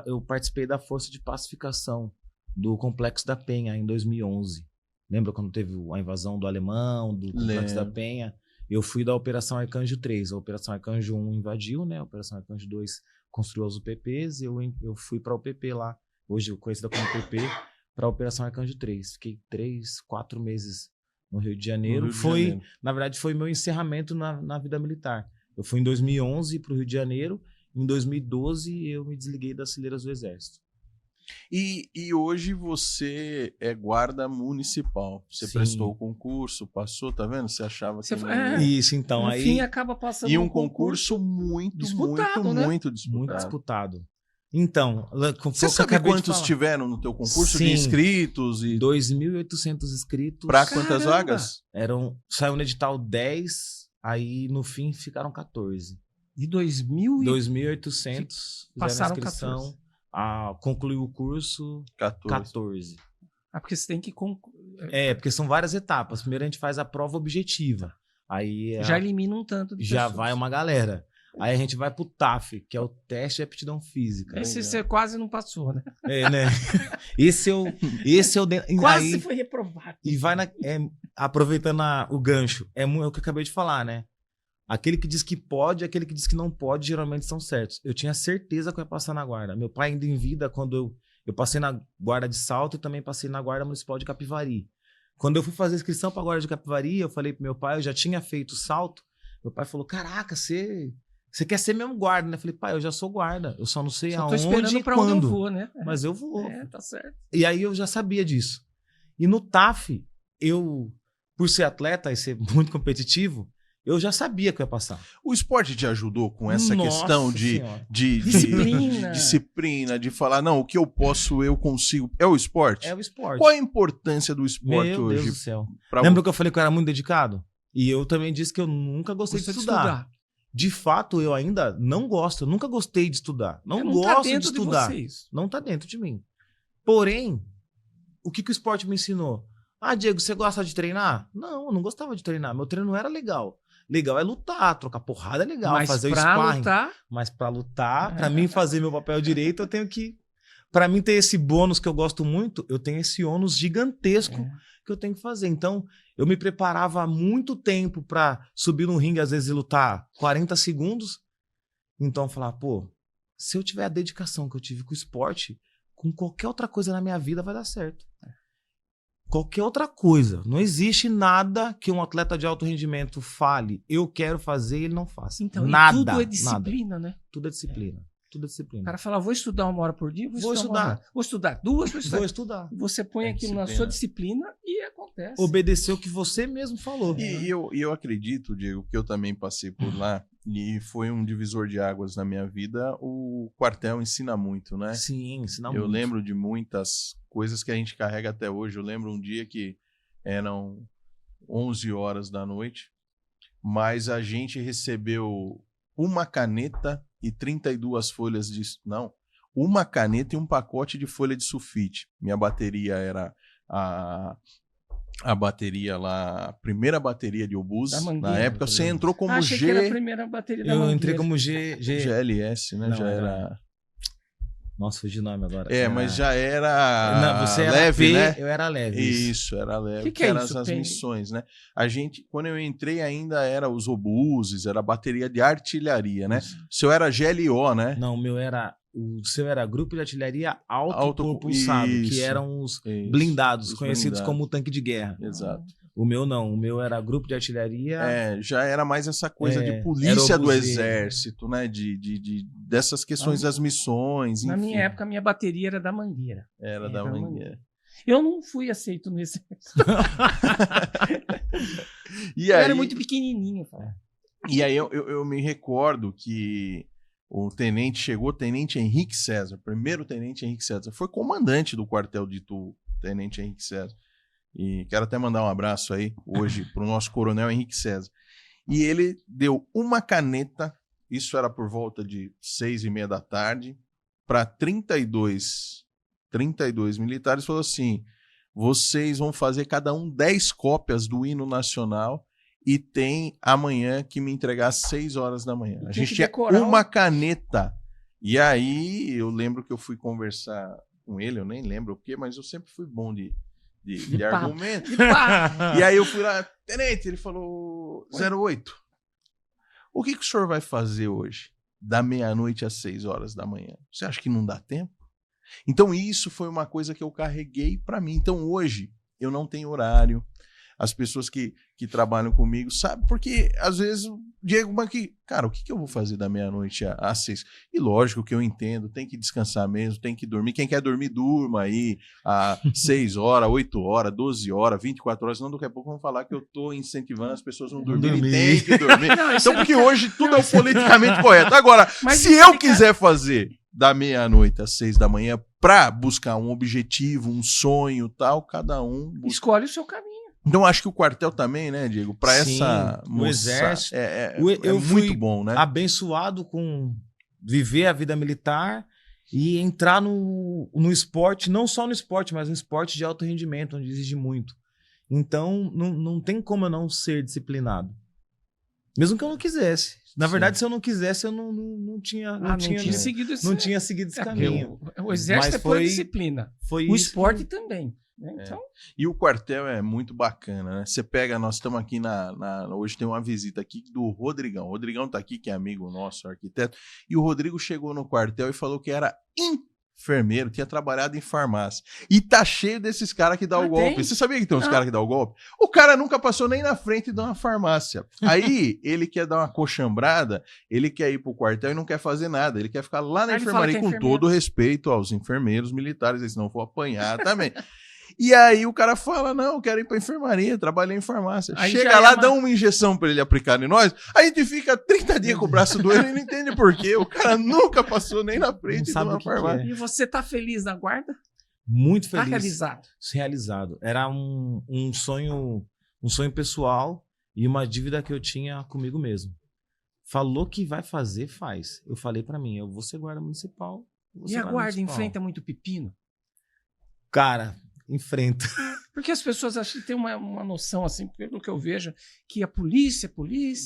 Eu participei da Força de Pacificação do Complexo da Penha em 2011. Lembra quando teve a invasão do Alemão, do Complexo da Penha? Eu fui da Operação Arcanjo 3. A Operação Arcanjo 1 invadiu, né? A Operação Arcanjo 2 construiu os UPPs. Eu fui para o UPP lá, hoje conhecida como UPP, para a Operação Arcanjo 3. Fiquei 3, 4 meses no Rio de Janeiro. Na verdade, foi meu encerramento na vida militar. Eu fui em 2011 para o Rio de Janeiro. Em 2012, eu me desliguei das fileiras do Exército. E hoje você é guarda municipal. Você prestou o concurso, passou, tá vendo? Você achava que não... Isso, então. No aí fim, acaba passando E um concurso muito disputado, né? Muito disputado. Então, você sabe quantos tiveram no teu concurso de inscritos? 2.800 inscritos. Para quantas vagas? Saiu no edital 10, aí no fim ficaram 14. De 2.800 passaram a inscrição. Concluiu o curso 14. Porque você tem que porque são várias etapas. Primeiro a gente faz a prova objetiva. Aí já elimina um tanto de já pessoas. vai uma galera. Aí a gente vai pro TAF, que é o teste de aptidão física. Esse você quase não passou, né? Né? Esse eu quase aí, foi reprovado. E vai aproveitando o gancho. É o que eu acabei de falar, né? Aquele que diz que pode e aquele que diz que não pode, geralmente são certos. Eu tinha certeza que eu ia passar na guarda. Meu pai ainda em vida, quando eu passei na guarda de Salto e também passei na guarda municipal de Capivari. Quando eu fui fazer a inscrição para a guarda de Capivari, eu falei pro meu pai, eu já tinha feito Salto. Meu pai falou, caraca, você quer ser mesmo guarda, né? Eu falei, pai, eu já sou guarda. Eu só não sei aonde e quando. Tô esperando pra onde eu vou, né? Mas eu vou. Tá certo. E aí eu já sabia disso. E no TAF, por ser atleta e ser muito competitivo, eu já sabia que eu ia passar. O esporte te ajudou com essa questão de disciplina, de falar, não, o que eu posso, eu consigo. É o esporte? É o esporte. Qual a importância do esporte hoje? Meu Deus do céu. Lembra que eu falei que eu era muito dedicado? E eu também disse que eu nunca gostei de estudar. De fato, eu ainda não gosto. Eu nunca gostei de estudar. Não gosto de estudar. Não tá dentro de mim. Porém, o que o esporte me ensinou? Diego, você gosta de treinar? Não, eu não gostava de treinar. Meu treino não era legal. Legal é lutar, trocar porrada é legal, fazer o sparring. Mas pra lutar, pra mim fazer meu papel direito, eu tenho que... Pra mim ter esse bônus que eu gosto muito, eu tenho esse ônus gigantesco que eu tenho que fazer. Então, eu me preparava há muito tempo pra subir no ringue, às vezes, e lutar 40 segundos. Então, eu falava, se eu tiver a dedicação que eu tive com o esporte, com qualquer outra coisa na minha vida vai dar certo. Qualquer outra coisa. Não existe nada que um atleta de alto rendimento fale, eu quero fazer e ele não faça. Então, nada. Tudo é disciplina, né? Tudo é disciplina. Tudo é disciplina. O cara fala, vou estudar 1 hora por dia, vou estudar 2, vou estudar. Você põe aquilo na sua disciplina e acontece. Obedecer o que você mesmo falou. E eu acredito, Diego, que eu também passei por lá e foi um divisor de águas na minha vida. O quartel ensina muito, né? Sim, ensina muito. Eu lembro de muitas coisas que a gente carrega até hoje. Eu lembro um dia que eram 11 horas da noite, mas a gente recebeu uma caneta e 32 folhas de... Não, uma caneta e um pacote de folha de sulfite. Minha bateria era a bateria lá, a primeira bateria de obus. Na época você entrou como achei que era a primeira bateria da Mangueira. Eu entrei como GLS, né? Não, já era... Nossa, fugi o nome agora. Mas já era não, você era leve, P, né? Eu era leve. Isso, era leve. Que é eram isso, as missões, né? A gente, quando eu entrei, ainda era os obuses, era bateria de artilharia, né? O seu era GLO, né? Não, o seu era grupo de artilharia autopropulsado, que eram os blindados, conhecidos como tanque de guerra. Exato. O meu não, o meu era grupo de artilharia. Já era mais essa coisa de polícia do exército, né? Dessas questões das missões. Na enfim. minha época, a minha bateria era da Mangueira. Era da Mangueira. Eu não fui aceito no exército. Eu era muito pequenininho. E aí eu me recordo que o tenente Henrique César, primeiro tenente Henrique César, foi comandante do quartel de Itu, tenente Henrique César. E quero até mandar um abraço aí hoje para o nosso coronel Henrique César. E ele deu uma caneta, isso era por volta de 6:30 da tarde, para 32 militares, falou assim, vocês vão fazer cada um 10 cópias do hino nacional e tem amanhã que me entregar às 6 horas da manhã. A gente tinha uma caneta. E aí eu lembro que eu fui conversar com ele, eu nem lembro o quê, mas eu sempre fui bom de argumento. E aí eu fui lá, tenente, ele falou 08. O que o senhor vai fazer hoje? Da meia-noite às 6 horas da manhã. Você acha que não dá tempo? Então isso foi uma coisa que eu carreguei para mim. Então hoje eu não tenho horário. as pessoas que trabalham comigo, sabe? Porque às vezes o Diego, cara, o que eu vou fazer da meia-noite às 6? E lógico que eu entendo, tem que descansar mesmo, tem que dormir. Quem quer dormir, durma aí às 6 horas, 8 horas, 12 horas, 24 horas, senão daqui a pouco vão falar que eu tô incentivando as pessoas a não dormirem, tem que dormir. Não, Então, porque hoje tudo é o politicamente correto. Agora, Mas se eu quiser fazer da meia-noite às 6 da manhã pra buscar um objetivo, um sonho tal, cada um busca. Escolhe o seu caminho. Então, acho que o quartel também, né, Diego? Pra Sim, essa o exército. eu fui muito bom, né? Abençoado com viver a vida militar e entrar no esporte, não só no esporte, mas no esporte de alto rendimento, onde exige muito. Então, não tem como eu não ser disciplinado. Mesmo que eu não quisesse. Na verdade, se eu não quisesse, eu não tinha seguido esse, não tinha seguido esse caminho. O exército Mas é por disciplina. Foi O isso esporte também. Né? Então, E o quartel é muito bacana, né? Você pega, nós estamos aqui hoje tem uma visita aqui do Rodrigão. O Rodrigão tá aqui, que é amigo nosso, arquiteto. E o Rodrigo chegou no quartel e falou que era enfermeiro, tinha trabalhado em farmácia. E tá cheio desses caras que dá o golpe. Tem? Você sabia que tem uns caras que dá o golpe? O cara nunca passou nem na frente de uma farmácia. Aí ele quer dar uma coxambrada, ele quer ir pro quartel e não quer fazer nada. Ele quer ficar lá na enfermaria, com todo respeito aos enfermeiros militares, eles não for apanhar também. E aí o cara fala, não, eu quero ir pra enfermaria, trabalhei em farmácia. Aí chega lá, dá uma injeção pra ele aplicar em nós, aí a gente fica 30 dias com o braço doendo e não entende por quê. O cara nunca passou nem na frente de uma farmácia. E você tá feliz na guarda? Muito feliz. Tá realizado? Realizado. Era um sonho pessoal e uma dívida que eu tinha comigo mesmo. Falou que vai fazer, faz. Eu falei pra mim, eu vou ser guarda municipal. E a guarda enfrenta muito pepino? Cara, enfrenta. Porque as pessoas acham que tem uma noção, assim, pelo que eu vejo, que a polícia,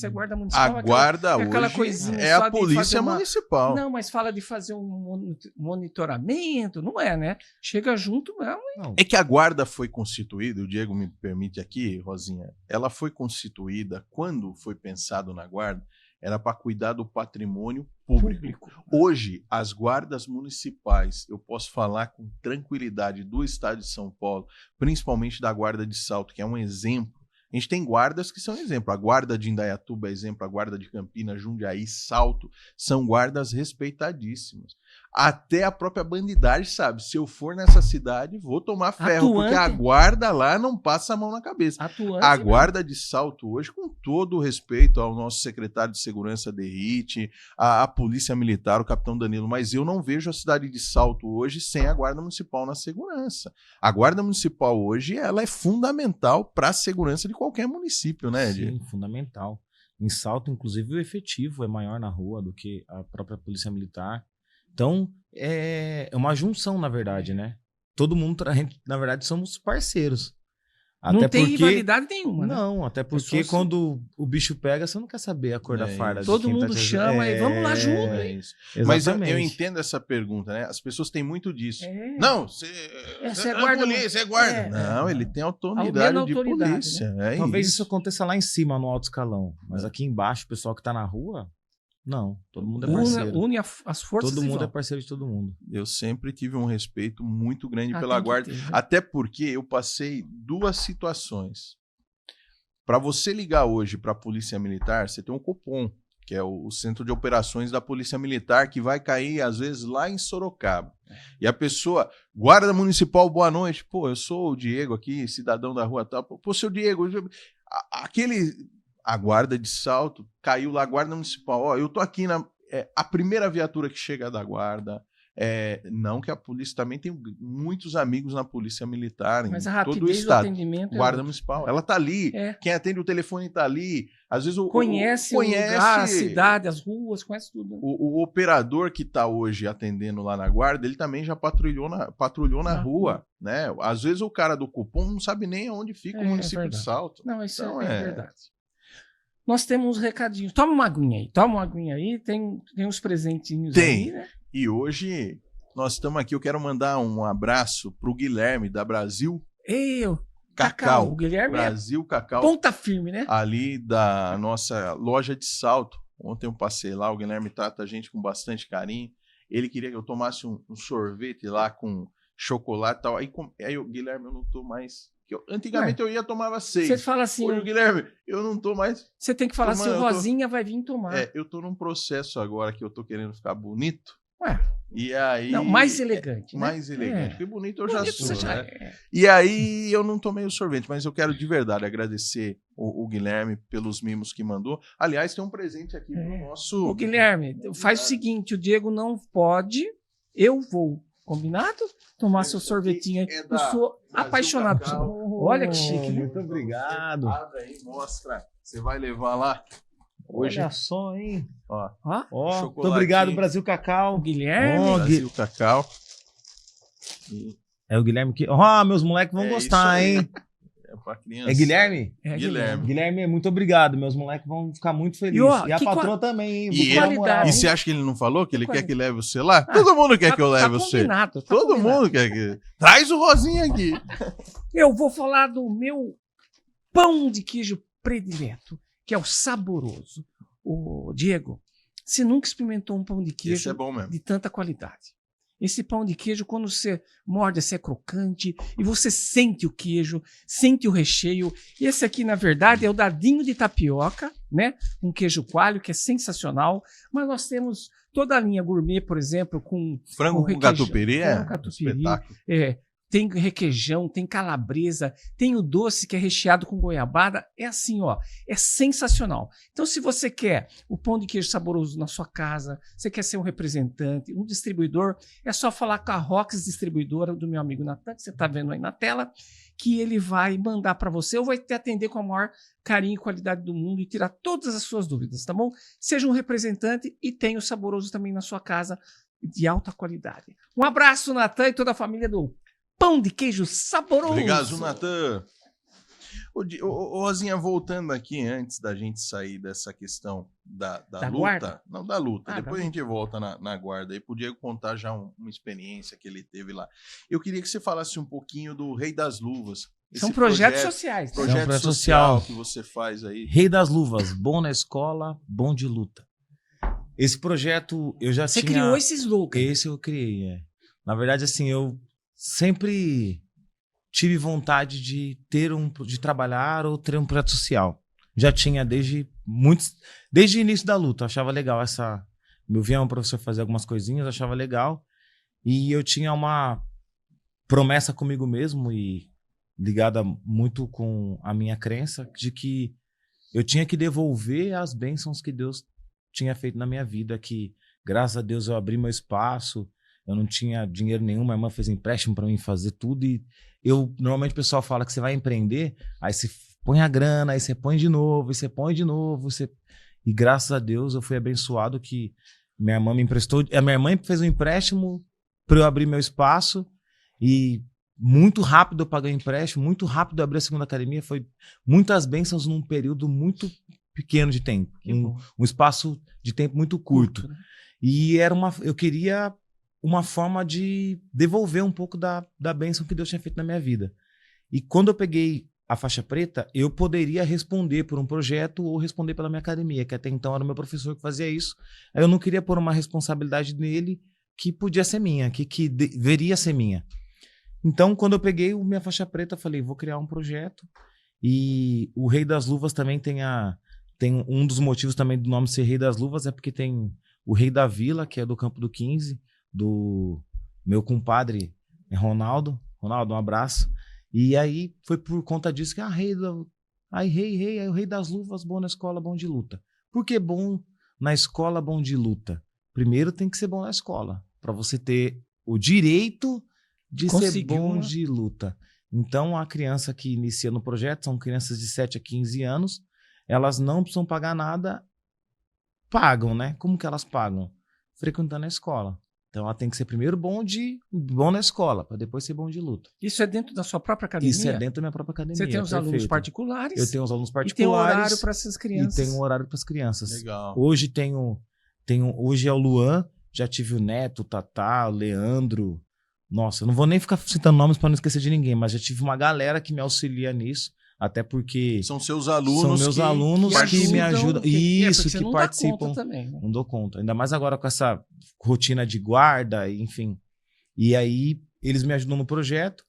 a guarda municipal... A guarda aquela hoje coisinha é a polícia municipal. Não, mas fala de fazer um monitoramento, não é, né? Chega junto mesmo. É que a guarda foi constituída, o Diego me permite aqui, Rosinha, ela foi constituída, quando foi pensado na guarda, era para cuidar do patrimônio público. Hoje, as guardas municipais, eu posso falar com tranquilidade do estado de São Paulo, principalmente da guarda de Salto, que é um exemplo. A gente tem guardas que são exemplo. A guarda de Indaiatuba é exemplo, a guarda de Campinas, Jundiaí, Salto, são guardas respeitadíssimas. Até a própria bandidagem sabe, se eu for nessa cidade, vou tomar ferro, porque a guarda lá não passa a mão na cabeça. A guarda de Salto hoje, com todo o respeito ao nosso secretário de Segurança Derrite, a Polícia Militar, o capitão Danilo, mas eu não vejo a cidade de Salto hoje sem a guarda municipal na segurança. A guarda municipal hoje, ela é fundamental para a segurança de qualquer município, né, Diego? Sim, fundamental. Em Salto, inclusive, o efetivo é maior na rua do que a própria Polícia Militar. Então, é uma junção, na verdade, né? Todo mundo, na verdade, somos parceiros. Até não tem rivalidade nenhuma, né? Não, até porque quando o bicho pega, você não quer saber a cor da farda. Todo mundo chama e vamos lá junto, hein? Mas eu entendo essa pergunta, né? As pessoas têm muito disso. Não, você é guarda. Você é guarda. Não, ele tem autoridade de polícia. Né? Talvez isso aconteça lá em cima, no alto escalão. Mas aqui embaixo, o pessoal que tá na rua... Não, todo mundo é parceiro. Une as forças. Todo mundo é parceiro de todo mundo. Eu sempre tive um respeito muito grande pela guarda, até porque eu passei duas situações. Para você ligar hoje para a Polícia Militar, você tem um Copom, que é o Centro de Operações da Polícia Militar, que vai cair, às vezes, lá em Sorocaba. E a pessoa, guarda municipal, boa noite. Pô, eu sou o Diego aqui, cidadão da rua tal. Pô, seu Diego, a guarda de Salto caiu lá, a guarda municipal. Ó, eu tô aqui a primeira viatura que chega da guarda. Não que a polícia também tem muitos amigos na polícia militar, mas em todo o estado. Guarda municipal, ela tá ali. Quem atende o telefone tá ali. Às vezes conhece o lugar, a cidade, as ruas, conhece tudo. O operador que tá hoje atendendo lá na guarda, ele também já patrulhou na rua, né? Às vezes o cara do Cupom não sabe nem onde fica o município de Salto. Não, isso então, é verdade. Nós temos uns recadinhos. Toma uma aguinha aí. Tem uns presentinhos aí, né? E hoje nós estamos aqui. Eu quero mandar um abraço pro Guilherme da Brasil Cacau. O Guilherme Brasil Cacau. Ponta firme, né? Ali da nossa loja de Salto. Ontem eu passei lá. O Guilherme trata a gente com bastante carinho. Ele queria que eu tomasse um sorvete lá com chocolate e tal. Aí o Guilherme, eu não tô mais Antigamente eu ia tomava 6. Você fala assim... Hoje, Guilherme, eu não tô mais... Você tem que falar assim, o tomando, Rosinha vai vir tomar. eu tô num processo agora que eu tô querendo ficar bonito. Ué. E aí... Não, mais elegante, né? Mais elegante. Porque bonito eu já Bonito sou, você já né? é. E aí eu não tomei o sorvete, mas eu quero de verdade agradecer o Guilherme pelos mimos que mandou. Aliás, tem um presente aqui pro nosso... Ô, Guilherme, faz o seguinte, o Diego não pode, eu vou, combinado? Tomar seu sorvetinho aí. Eu sou apaixonado por isso. Olha que chique, né? Muito obrigado. Abre aí, mostra. Você vai levar lá hoje. Olha só, hein? Ó, muito obrigado, Brasil Cacau. O Guilherme. Brasil Cacau. É o Guilherme que... meus moleques vão gostar, hein? É pra criança. É Guilherme? É, Guilherme. Guilherme, muito obrigado. Meus moleques vão ficar muito felizes. E, ó, a patroa também, hein? E, qualidade. e você acha que ele não falou que ele quer que leve você lá? Todo mundo quer que eu leve você. Combinado, Todo combinado. mundo quer que... Traz o Rosinha aqui. Eu vou falar do meu pão de queijo predileto, que é o saboroso. O Diego, você nunca experimentou um pão de Esse queijo é bom mesmo. de tanta qualidade. Esse pão de queijo, quando você morde, é crocante e você sente o queijo, sente o recheio. Esse aqui, na verdade, é o dadinho de tapioca, né? Um queijo coalho que é sensacional. Mas nós temos toda a linha gourmet, por exemplo, com Frango com requeijão, catupiry frango catupiry, espetáculo. tem requeijão, tem calabresa, tem o doce que é recheado com goiabada. É assim, ó, é sensacional. Então, se você quer o pão de queijo saboroso na sua casa, você quer ser um representante, um distribuidor, é só falar com a Rox Distribuidora do meu amigo Natan, que você está vendo aí na tela, que ele vai mandar para você ou vai te atender com a maior carinho e qualidade do mundo e tirar todas as suas dúvidas, tá bom? Seja um representante e tenha o saboroso também na sua casa de alta qualidade. Um abraço, Natan, e toda a família do Pão de Queijo Saboroso. Obrigado, Natan. Ô, Rosinha, voltando aqui, antes da gente sair dessa questão da luta. Guarda? Não, da luta. Ah, Depois tá. a gente volta na guarda. Aí podia contar já uma experiência que ele teve lá. Eu queria que você falasse um pouquinho do Rei das Luvas. São Esse projetos sociais. Né? Projeto projeto social social que você faz aí. Rei das Luvas, bom na escola, bom de luta. Esse projeto eu já Você tinha... criou esse slogan. Esse eu criei, Na verdade, assim, eu sempre tive vontade de trabalhar ou ter um projeto social. Já tinha desde o início da luta, eu achava legal eu via um professor fazer algumas coisinhas, eu achava legal, e eu tinha uma promessa comigo mesmo e ligada muito com a minha crença de que eu tinha que devolver as bênçãos que Deus tinha feito na minha vida, que graças a Deus eu abri meu espaço, eu não tinha dinheiro nenhum, minha irmã fez empréstimo para mim fazer tudo e normalmente o pessoal fala que você vai empreender, aí você põe a grana, aí você põe de novo, e você põe de novo, e graças a Deus eu fui abençoado que minha irmã me emprestou, a minha irmã fez um empréstimo para eu abrir meu espaço e muito rápido eu paguei o empréstimo, muito rápido eu abri a segunda academia, foi muitas bênçãos num período muito pequeno de tempo, um espaço de tempo muito curto. Né? E eu queria uma forma de devolver um pouco da bênção que Deus tinha feito na minha vida. E quando eu peguei a faixa preta, eu poderia responder por um projeto ou responder pela minha academia, que até então era o meu professor que fazia isso. Aí eu não queria pôr uma responsabilidade nele que podia ser minha, que deveria ser minha. Então, quando eu peguei minha faixa preta, eu falei, vou criar um projeto. E o Rei das Luvas também tem um dos motivos também do nome ser Rei das Luvas, é porque tem o Rei da Vila, que é do Campo do 15, do meu compadre Ronaldo. Ronaldo, um abraço. E aí foi por conta disso que aí o Rei das Luvas, bom na escola, bom de luta. Por que bom na escola, bom de luta? Primeiro tem que ser bom na escola, para você ter o direito de ser bom de luta. Então, a criança que inicia no projeto, são crianças de 7 a 15 anos, elas não precisam pagar nada, pagam, né? Como que elas pagam? Frequentando a escola. Então, ela tem que ser primeiro bom na escola, para depois ser bom de luta. Isso é dentro da sua própria academia? Isso é dentro da minha própria academia. Você tem os alunos particulares? Eu tenho os alunos particulares. E tem horário para essas crianças. E tem um horário para as crianças. Legal. Hoje hoje é o Luan, já tive o Neto, o Tatá, o Leandro. Nossa, eu não vou nem ficar citando nomes para não esquecer de ninguém, mas já tive uma galera que me auxilia nisso. Até porque são seus alunos, são meus alunos que me ajudam. Isso, que participam. Também, né? Não dou conta. Ainda mais agora com essa rotina de guarda, enfim. E aí eles me ajudam no projeto.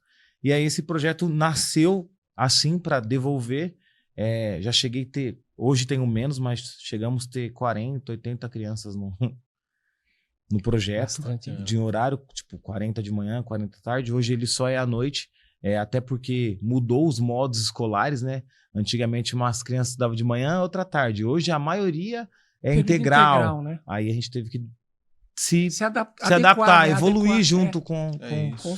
E aí esse projeto nasceu assim para devolver. Já cheguei a ter, hoje tenho menos, mas chegamos a ter 40, 80 crianças no projeto. Bastante, De horário, tipo 40 de manhã, 40 da tarde. Hoje ele só é à noite, até porque mudou os modos escolares, né? Antigamente umas crianças estudavam de manhã, outra tarde. Hoje a maioria é Período integral. né? Aí a gente teve que se adaptar, adaptar, evoluir junto com o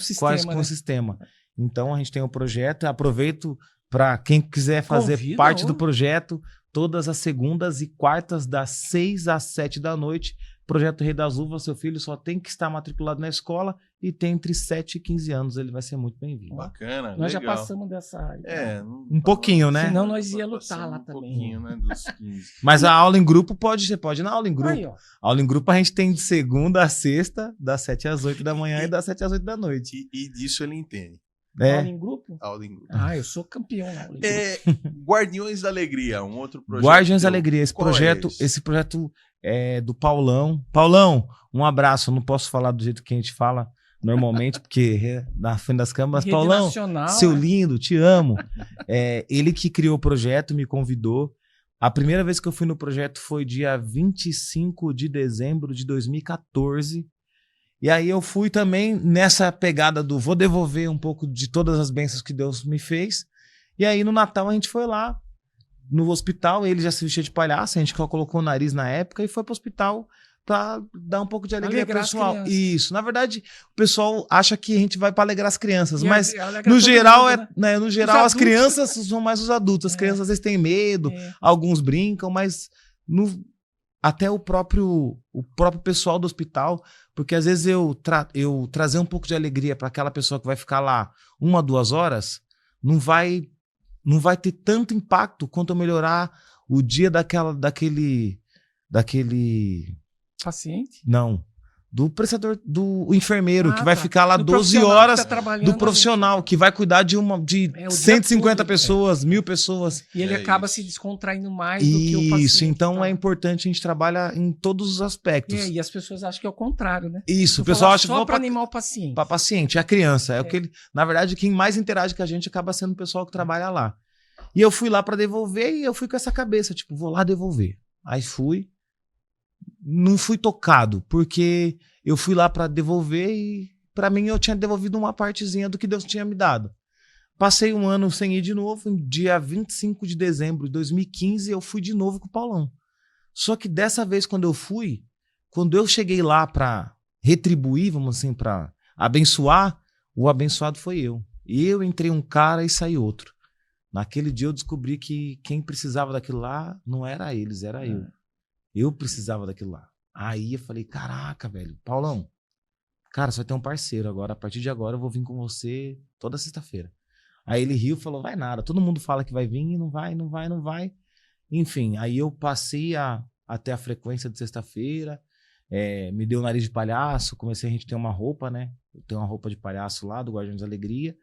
o sistema. Então a gente tem um projeto, aproveito para quem quiser fazer parte do projeto, todas as segundas e quartas das 6 às 7 da noite. Projeto Rei das Uvas, seu filho só tem que estar matriculado na escola e tem entre 7 e 15 anos, ele vai ser muito bem-vindo. Bacana, nós legal. Já passamos dessa área. Um pouquinho, né? Senão nós ia lutar lá também. Pouquinho, né, dos 15. Mas a aula em grupo você pode ir na aula em grupo. Aí, ó. Aula em grupo a gente tem de segunda a sexta, das 7 às 8 da manhã e das 7 às 8 da noite. E disso ele entende. Aula em grupo? Aula em grupo. Eu sou campeão na aula em grupo. Guardiões da Alegria, um outro projeto. Guardiões da Alegria, esse Qual projeto é do Paulão. Paulão, um abraço. Eu não posso falar do jeito que a gente fala normalmente, porque na frente das câmeras. Rede Paulão, nacional, seu lindo, te amo. Ele que criou o projeto, me convidou. A primeira vez que eu fui no projeto foi dia 25 de dezembro de 2014. E aí eu fui também nessa pegada do vou devolver um pouco de todas as bênçãos que Deus me fez. E aí no Natal a gente foi lá no hospital, ele já se vestia de palhaço, a gente colocou o nariz na época e foi pro hospital para dar um pouco de alegria pro pessoal. Isso, na verdade, o pessoal acha que a gente vai para alegrar as crianças, mas no geral no geral as crianças são mais os adultos. As crianças às vezes têm medo, alguns brincam, mas até o próprio pessoal do hospital, porque às vezes eu trazer um pouco de alegria para aquela pessoa que vai ficar lá 1 a 2 horas, não vai ter tanto impacto quanto eu melhorar o dia daquele paciente? Não. Do prestador, do enfermeiro, que vai ficar lá do 12 horas do profissional, que vai cuidar de 150 pessoas, 1000 pessoas. E ele acaba se descontraindo mais do que o paciente. Isso, então é importante, a gente trabalha em todos os aspectos. E as pessoas acham que é o contrário, né? Isso, o pessoal acha que só para animar o paciente. Para paciente, a criança. Na verdade, quem mais interage com a gente acaba sendo o pessoal que trabalha lá. E eu fui lá para devolver e eu fui com essa cabeça, tipo, vou lá devolver. Aí fui. Não fui tocado, porque eu fui lá para devolver e para mim eu tinha devolvido uma partezinha do que Deus tinha me dado. Passei um ano sem ir de novo, dia 25 de dezembro de 2015 eu fui de novo com o Paulão. Só que dessa vez quando eu cheguei lá para retribuir, vamos assim, para abençoar, o abençoado foi eu. Eu entrei um cara e saí outro. Naquele dia eu descobri que quem precisava daquilo lá não era eles, era eu. Eu precisava daquilo lá. Aí eu falei, caraca, velho, Paulão, cara, você vai ter um parceiro agora. A partir de agora eu vou vir com você toda sexta-feira. Aí ele riu e falou, vai nada. Todo mundo fala que vai vir e não vai. Enfim, aí eu passei até a frequência de sexta-feira. Me deu nariz de palhaço. A gente tem uma roupa, né? Eu tenho uma roupa de palhaço lá, do Guardiões da Alegria.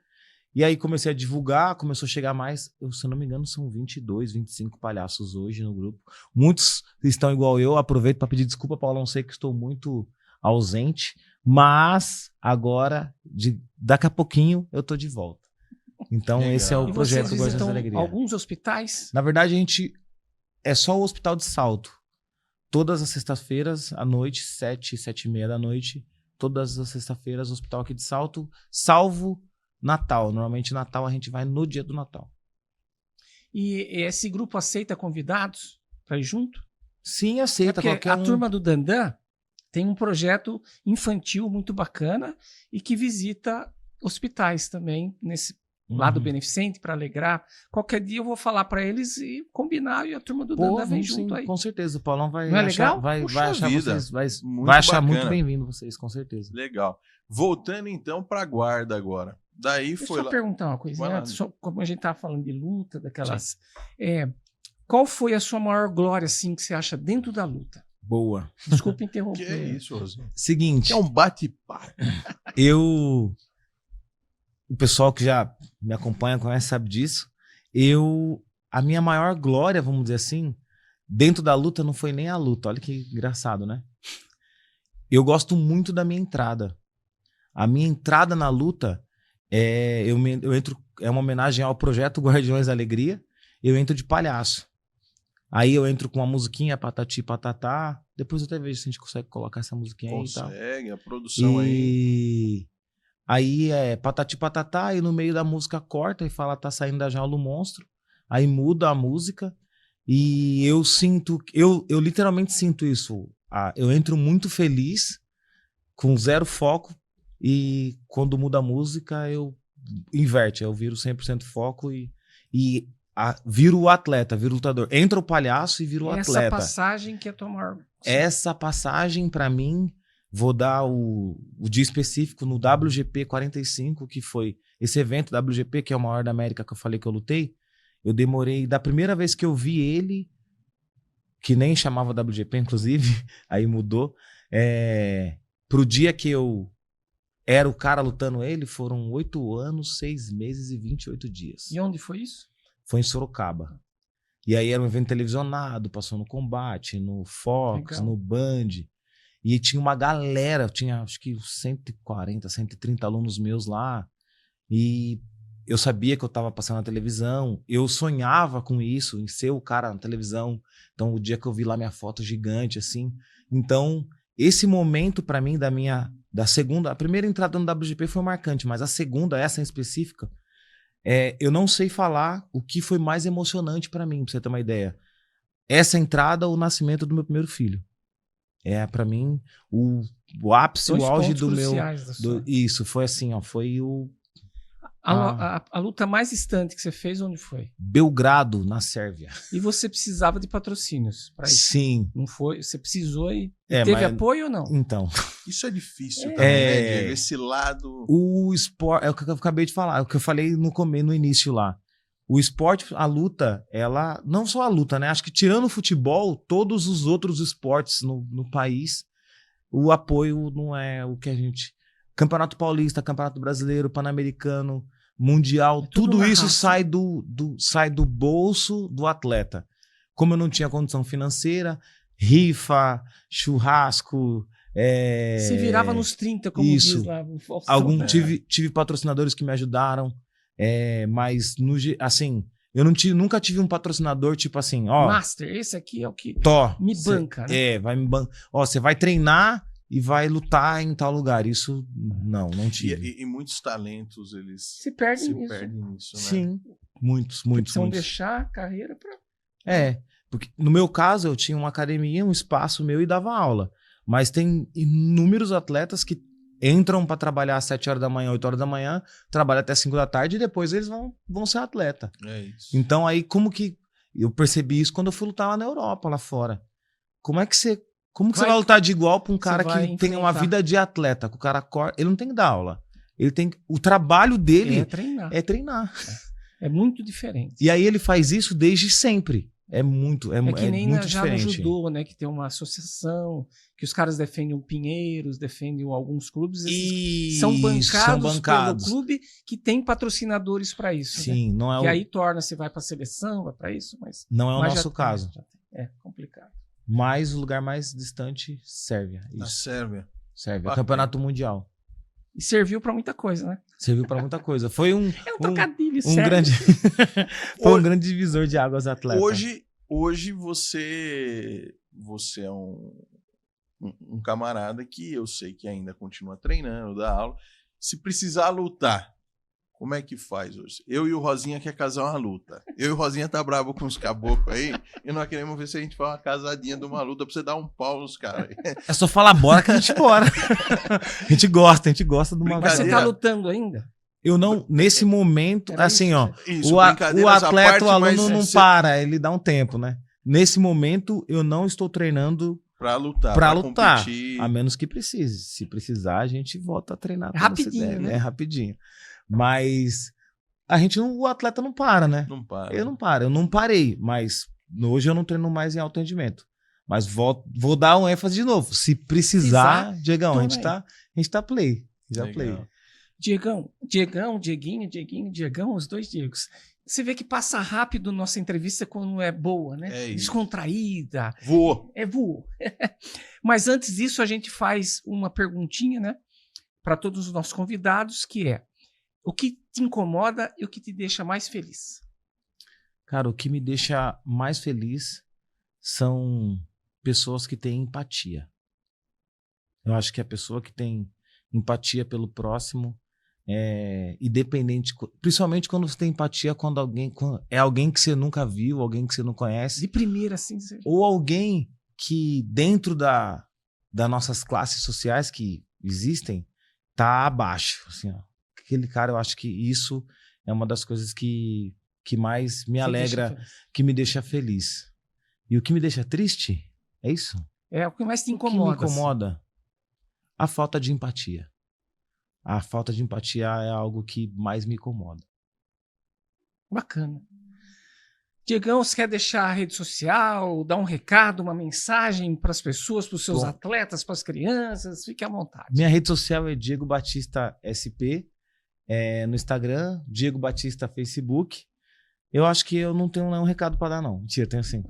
E aí comecei a divulgar, começou a chegar mais, se eu não me engano, são 22, 25 palhaços hoje no grupo. Muitos estão igual eu, aproveito para pedir desculpa, Paulão, sei que estou muito ausente, mas agora, daqui a pouquinho, eu tô de volta. Então Legal. Esse é o projeto do Guardiões da Alegria. Alguns hospitais? Na verdade, a gente é só o Hospital de Salto. Todas as sextas-feiras, à noite, 7, 7h30 da noite, todas as sextas-feiras, o hospital aqui de Salto, salvo Natal. Normalmente Natal a gente vai no dia do Natal. E esse grupo aceita convidados para ir junto? Sim, aceita. A turma do Dandan tem um projeto infantil muito bacana e que visita hospitais também nesse lado beneficente para alegrar. Qualquer dia eu vou falar para eles e combinar e a turma do Dandan vem junto aí. Com certeza, o Paulão vai Não é achar, legal? vai achar vocês, vai achar muito bem-vindo vocês, com certeza. Legal. Voltando então para a guarda agora. Daí Deixa foi eu perguntar uma coisa antes, como a gente estava falando de luta, daquelas. Qual foi a sua maior glória, assim, que você acha dentro da luta? Boa. Desculpa interromper. Que é isso, Rosinho? Seguinte. É um bate-papo. O pessoal que já me acompanha, conhece, sabe disso. A minha maior glória, vamos dizer assim, dentro da luta não foi nem a luta. Olha que engraçado, né? Eu gosto muito da minha entrada. A minha entrada na luta, eu entro, é uma homenagem ao projeto Guardiões da Alegria, eu entro de palhaço. Aí eu entro com uma musiquinha, patati patatá, depois eu até vejo se a gente consegue colocar essa musiquinha aí e tal. Consegue, a produção aí. Aí é patati patatá, e no meio da música corta e fala tá saindo da jaula o monstro. Aí muda a música e eu sinto, eu literalmente sinto isso. Eu entro muito feliz, com zero foco, e quando muda a música eu inverte, eu viro 100% foco e viro o atleta, viro o lutador. Entra o palhaço e viro o atleta. Essa passagem que é tomar... Essa passagem, pra mim, vou dar o dia específico no WGP 45, que foi esse evento WGP, que é o maior da América que eu falei que eu lutei. Eu demorei, da primeira vez que eu vi ele, que nem chamava WGP, inclusive, aí mudou, pro dia que eu era o cara lutando ele, foram 8 anos, 6 meses e 28 dias. E onde foi isso? Foi em Sorocaba. E aí era um evento televisionado, passou no Combate, no Fox, Legal. no Band. E tinha uma galera, tinha acho que 140, 130 alunos meus lá. E eu sabia que eu estava passando na televisão. Eu sonhava com isso, em ser o cara na televisão. Então o dia que eu vi lá minha foto gigante, assim. Então esse momento para mim da segunda... A primeira entrada no WGP foi marcante, mas a segunda, essa em específica... eu não sei falar o que foi mais emocionante pra mim, pra você ter uma ideia. Essa entrada ou o nascimento do meu primeiro filho. Pra mim, o ápice, o auge do meu... Isso, foi assim, ó, foi o... A luta mais distante que você fez, onde foi? Belgrado, na Sérvia. E você precisava de patrocínios para isso? Sim. Não foi? Você precisou e teve apoio ou não? Então. Isso é difícil também, né, Diego? Esse lado... O esporte, é o que eu acabei de falar, é o que eu falei no início lá. O esporte, a luta, ela... Não só a luta, né? Acho que tirando o futebol, todos os outros esportes no país, o apoio não é o que a gente... Campeonato Paulista, Campeonato Brasileiro, Pan-Americano, Mundial, tudo isso sai do bolso do atleta. Como eu não tinha condição financeira, rifa, churrasco... Se virava nos 30, como isso. diz lá. Tive patrocinadores que me ajudaram, mas assim, eu nunca tive um patrocinador tipo assim, ó... Master, esse aqui é o que me banca, né? Vai me bancar. Ó, você vai treinar e vai lutar em tal lugar. Isso, não tive. E muitos talentos, eles se perdem nisso, né? Sim, muitos. Precisam deixar a carreira pra... Porque no meu caso, eu tinha uma academia, um espaço meu e dava aula. Mas tem inúmeros atletas que entram para trabalhar às 7 horas da manhã, 8 horas da manhã, trabalham até 5 da tarde e depois eles vão ser atleta. É isso. Então aí como que... Eu percebi isso quando eu fui lutar lá na Europa, lá fora. Como que você vai lutar de igual para um cara que tem uma vida de atleta? Que o cara ele não tem que dar aula. O trabalho dele é treinar. É muito diferente. E aí ele faz isso desde sempre. É muito que nem muito já diferente. no judô, né? Que tem uma associação, que os caras defendem o Pinheiros, defendem alguns clubes. São bancados pelo clube que tem patrocinadores para isso. Sim, né? não é que aí torna-se, vai para a seleção, vai para isso, mas... Não é o nosso caso. É complicado. Mas o lugar mais distante, Sérvia. Na Sérvia. Sérvia, Campeonato Mundial. E serviu para muita coisa, né? Serviu para muita coisa. Foi um trocadilho, grande foi um grande divisor de águas atleta. Hoje você é um camarada que eu sei que ainda continua treinando, dá aula. Se precisar lutar, como é que faz hoje? Eu e o Rosinha quer casar uma luta. Eu e o Rosinha tá bravo com os caboclos aí e nós queremos ver se a gente faz uma casadinha de uma luta pra você dar um pau nos caras aí. É só falar bora que a gente bora. A gente gosta de uma... Mas você tá lutando ainda? Eu não, nesse momento, assim, ó, isso, o atleta, o aluno não para, ele dá um tempo, né? Nesse momento, eu não estou treinando pra lutar, competir. A menos que precise. Se precisar, a gente volta a treinar. Rapidinho, né? É rapidinho. Mas o atleta não para, né? Não para. Eu não parei, mas hoje eu não treino mais em alto rendimento. Mas vou dar um ênfase de novo. Se precisar, Diegão, a gente tá play. Já play. Diegão, os dois Diegos. Você vê que passa rápido nossa entrevista quando é boa, né? É isso. Descontraída. Voou. Mas antes disso, a gente faz uma perguntinha, né? Para todos os nossos convidados, que é: O que te incomoda e o que te deixa mais feliz? Cara, o que me deixa mais feliz são pessoas que têm empatia. Eu acho que a pessoa que tem empatia pelo próximo, independente, principalmente quando você tem empatia quando é alguém que você nunca viu, alguém que você não conhece. De primeira, assim. Ou alguém que dentro das nossas classes sociais que existem, tá abaixo. Assim, ó. Aquele cara, eu acho que isso é uma das coisas que mais me alegra, que me deixa feliz. E o que me deixa triste é isso. É o que mais te incomoda. O que me incomoda? A falta de empatia. A falta de empatia é algo que mais me incomoda. Bacana. Diegão, você quer deixar a rede social, dar um recado, uma mensagem para as pessoas, para os seus atletas, para as crianças? Fique à vontade. Minha rede social é Diego Batista SP, no Instagram, Diego Batista Facebook. Eu acho que eu não tenho nenhum recado para dar, não. Mentira, tenho sim.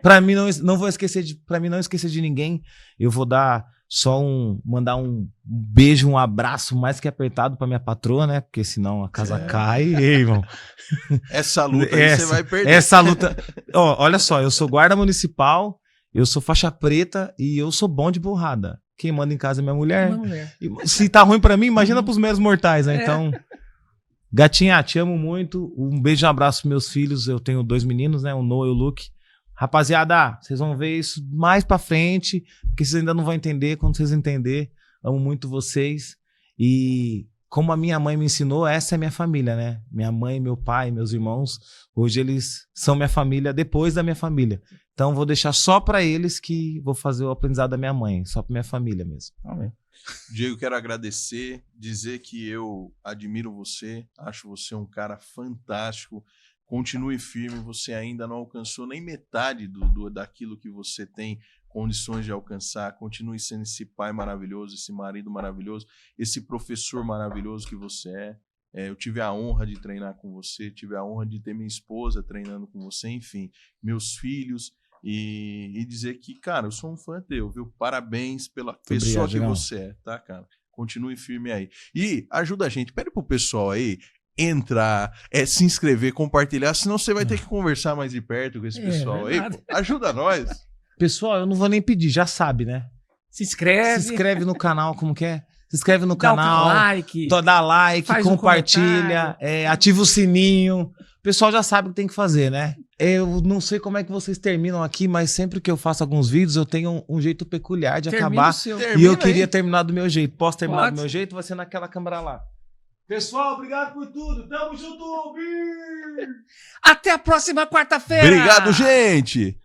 Para mim não vou esquecer para mim não esquecer de ninguém. Eu vou mandar um beijo, um abraço mais que apertado para minha patroa, né? Porque senão a casa cai, ei, irmão. Essa luta aí você vai perder. Essa luta. Olha só, eu sou guarda municipal, eu sou faixa preta e eu sou bom de burrada. Quem manda em casa é minha mulher. E se tá ruim para mim, imagina pros meros mortais, né? Então, gatinha, te amo muito. Um beijo e um abraço pros meus filhos. Eu tenho 2 meninos, né? O Noah e o Luke. Rapaziada, vocês vão ver isso mais pra frente, porque vocês ainda não vão entender. Quando vocês entenderem, amo muito vocês. E como a minha mãe me ensinou, essa é minha família, né? Minha mãe, meu pai, meus irmãos, hoje eles são minha família depois da minha família. Então vou deixar só pra eles que vou fazer o aprendizado da minha mãe, só pra minha família mesmo. Amém. Diego, quero agradecer, dizer que eu admiro você, acho você um cara fantástico. Continue firme, você ainda não alcançou nem metade daquilo que você tem condições de alcançar. Continue sendo esse pai maravilhoso, esse marido maravilhoso, esse professor maravilhoso que você é. Eu tive a honra de treinar com você, tive a honra de ter minha esposa treinando com você, enfim, meus filhos. E dizer que, cara, eu sou um fã teu, viu? Parabéns pela pessoa que você é, tá, cara? Continue firme aí. E ajuda a gente, pede pro pessoal aí entrar, se inscrever, compartilhar, senão você vai ter que conversar mais de perto com esse pessoal aí. Pô. Ajuda nós. Pessoal, eu não vou nem pedir, já sabe, né? Se inscreve no canal, como que é? Se inscreve no canal, dá like, compartilha, ativa o sininho. O pessoal já sabe o que tem que fazer, né? Eu não sei como é que vocês terminam aqui, mas sempre que eu faço alguns vídeos, eu tenho um jeito peculiar de acabar. E eu queria terminar do meu jeito. Posso terminar do meu jeito? Vai ser naquela câmera lá. Pessoal, obrigado por tudo. Tamo junto. Até a próxima quarta-feira. Obrigado, gente.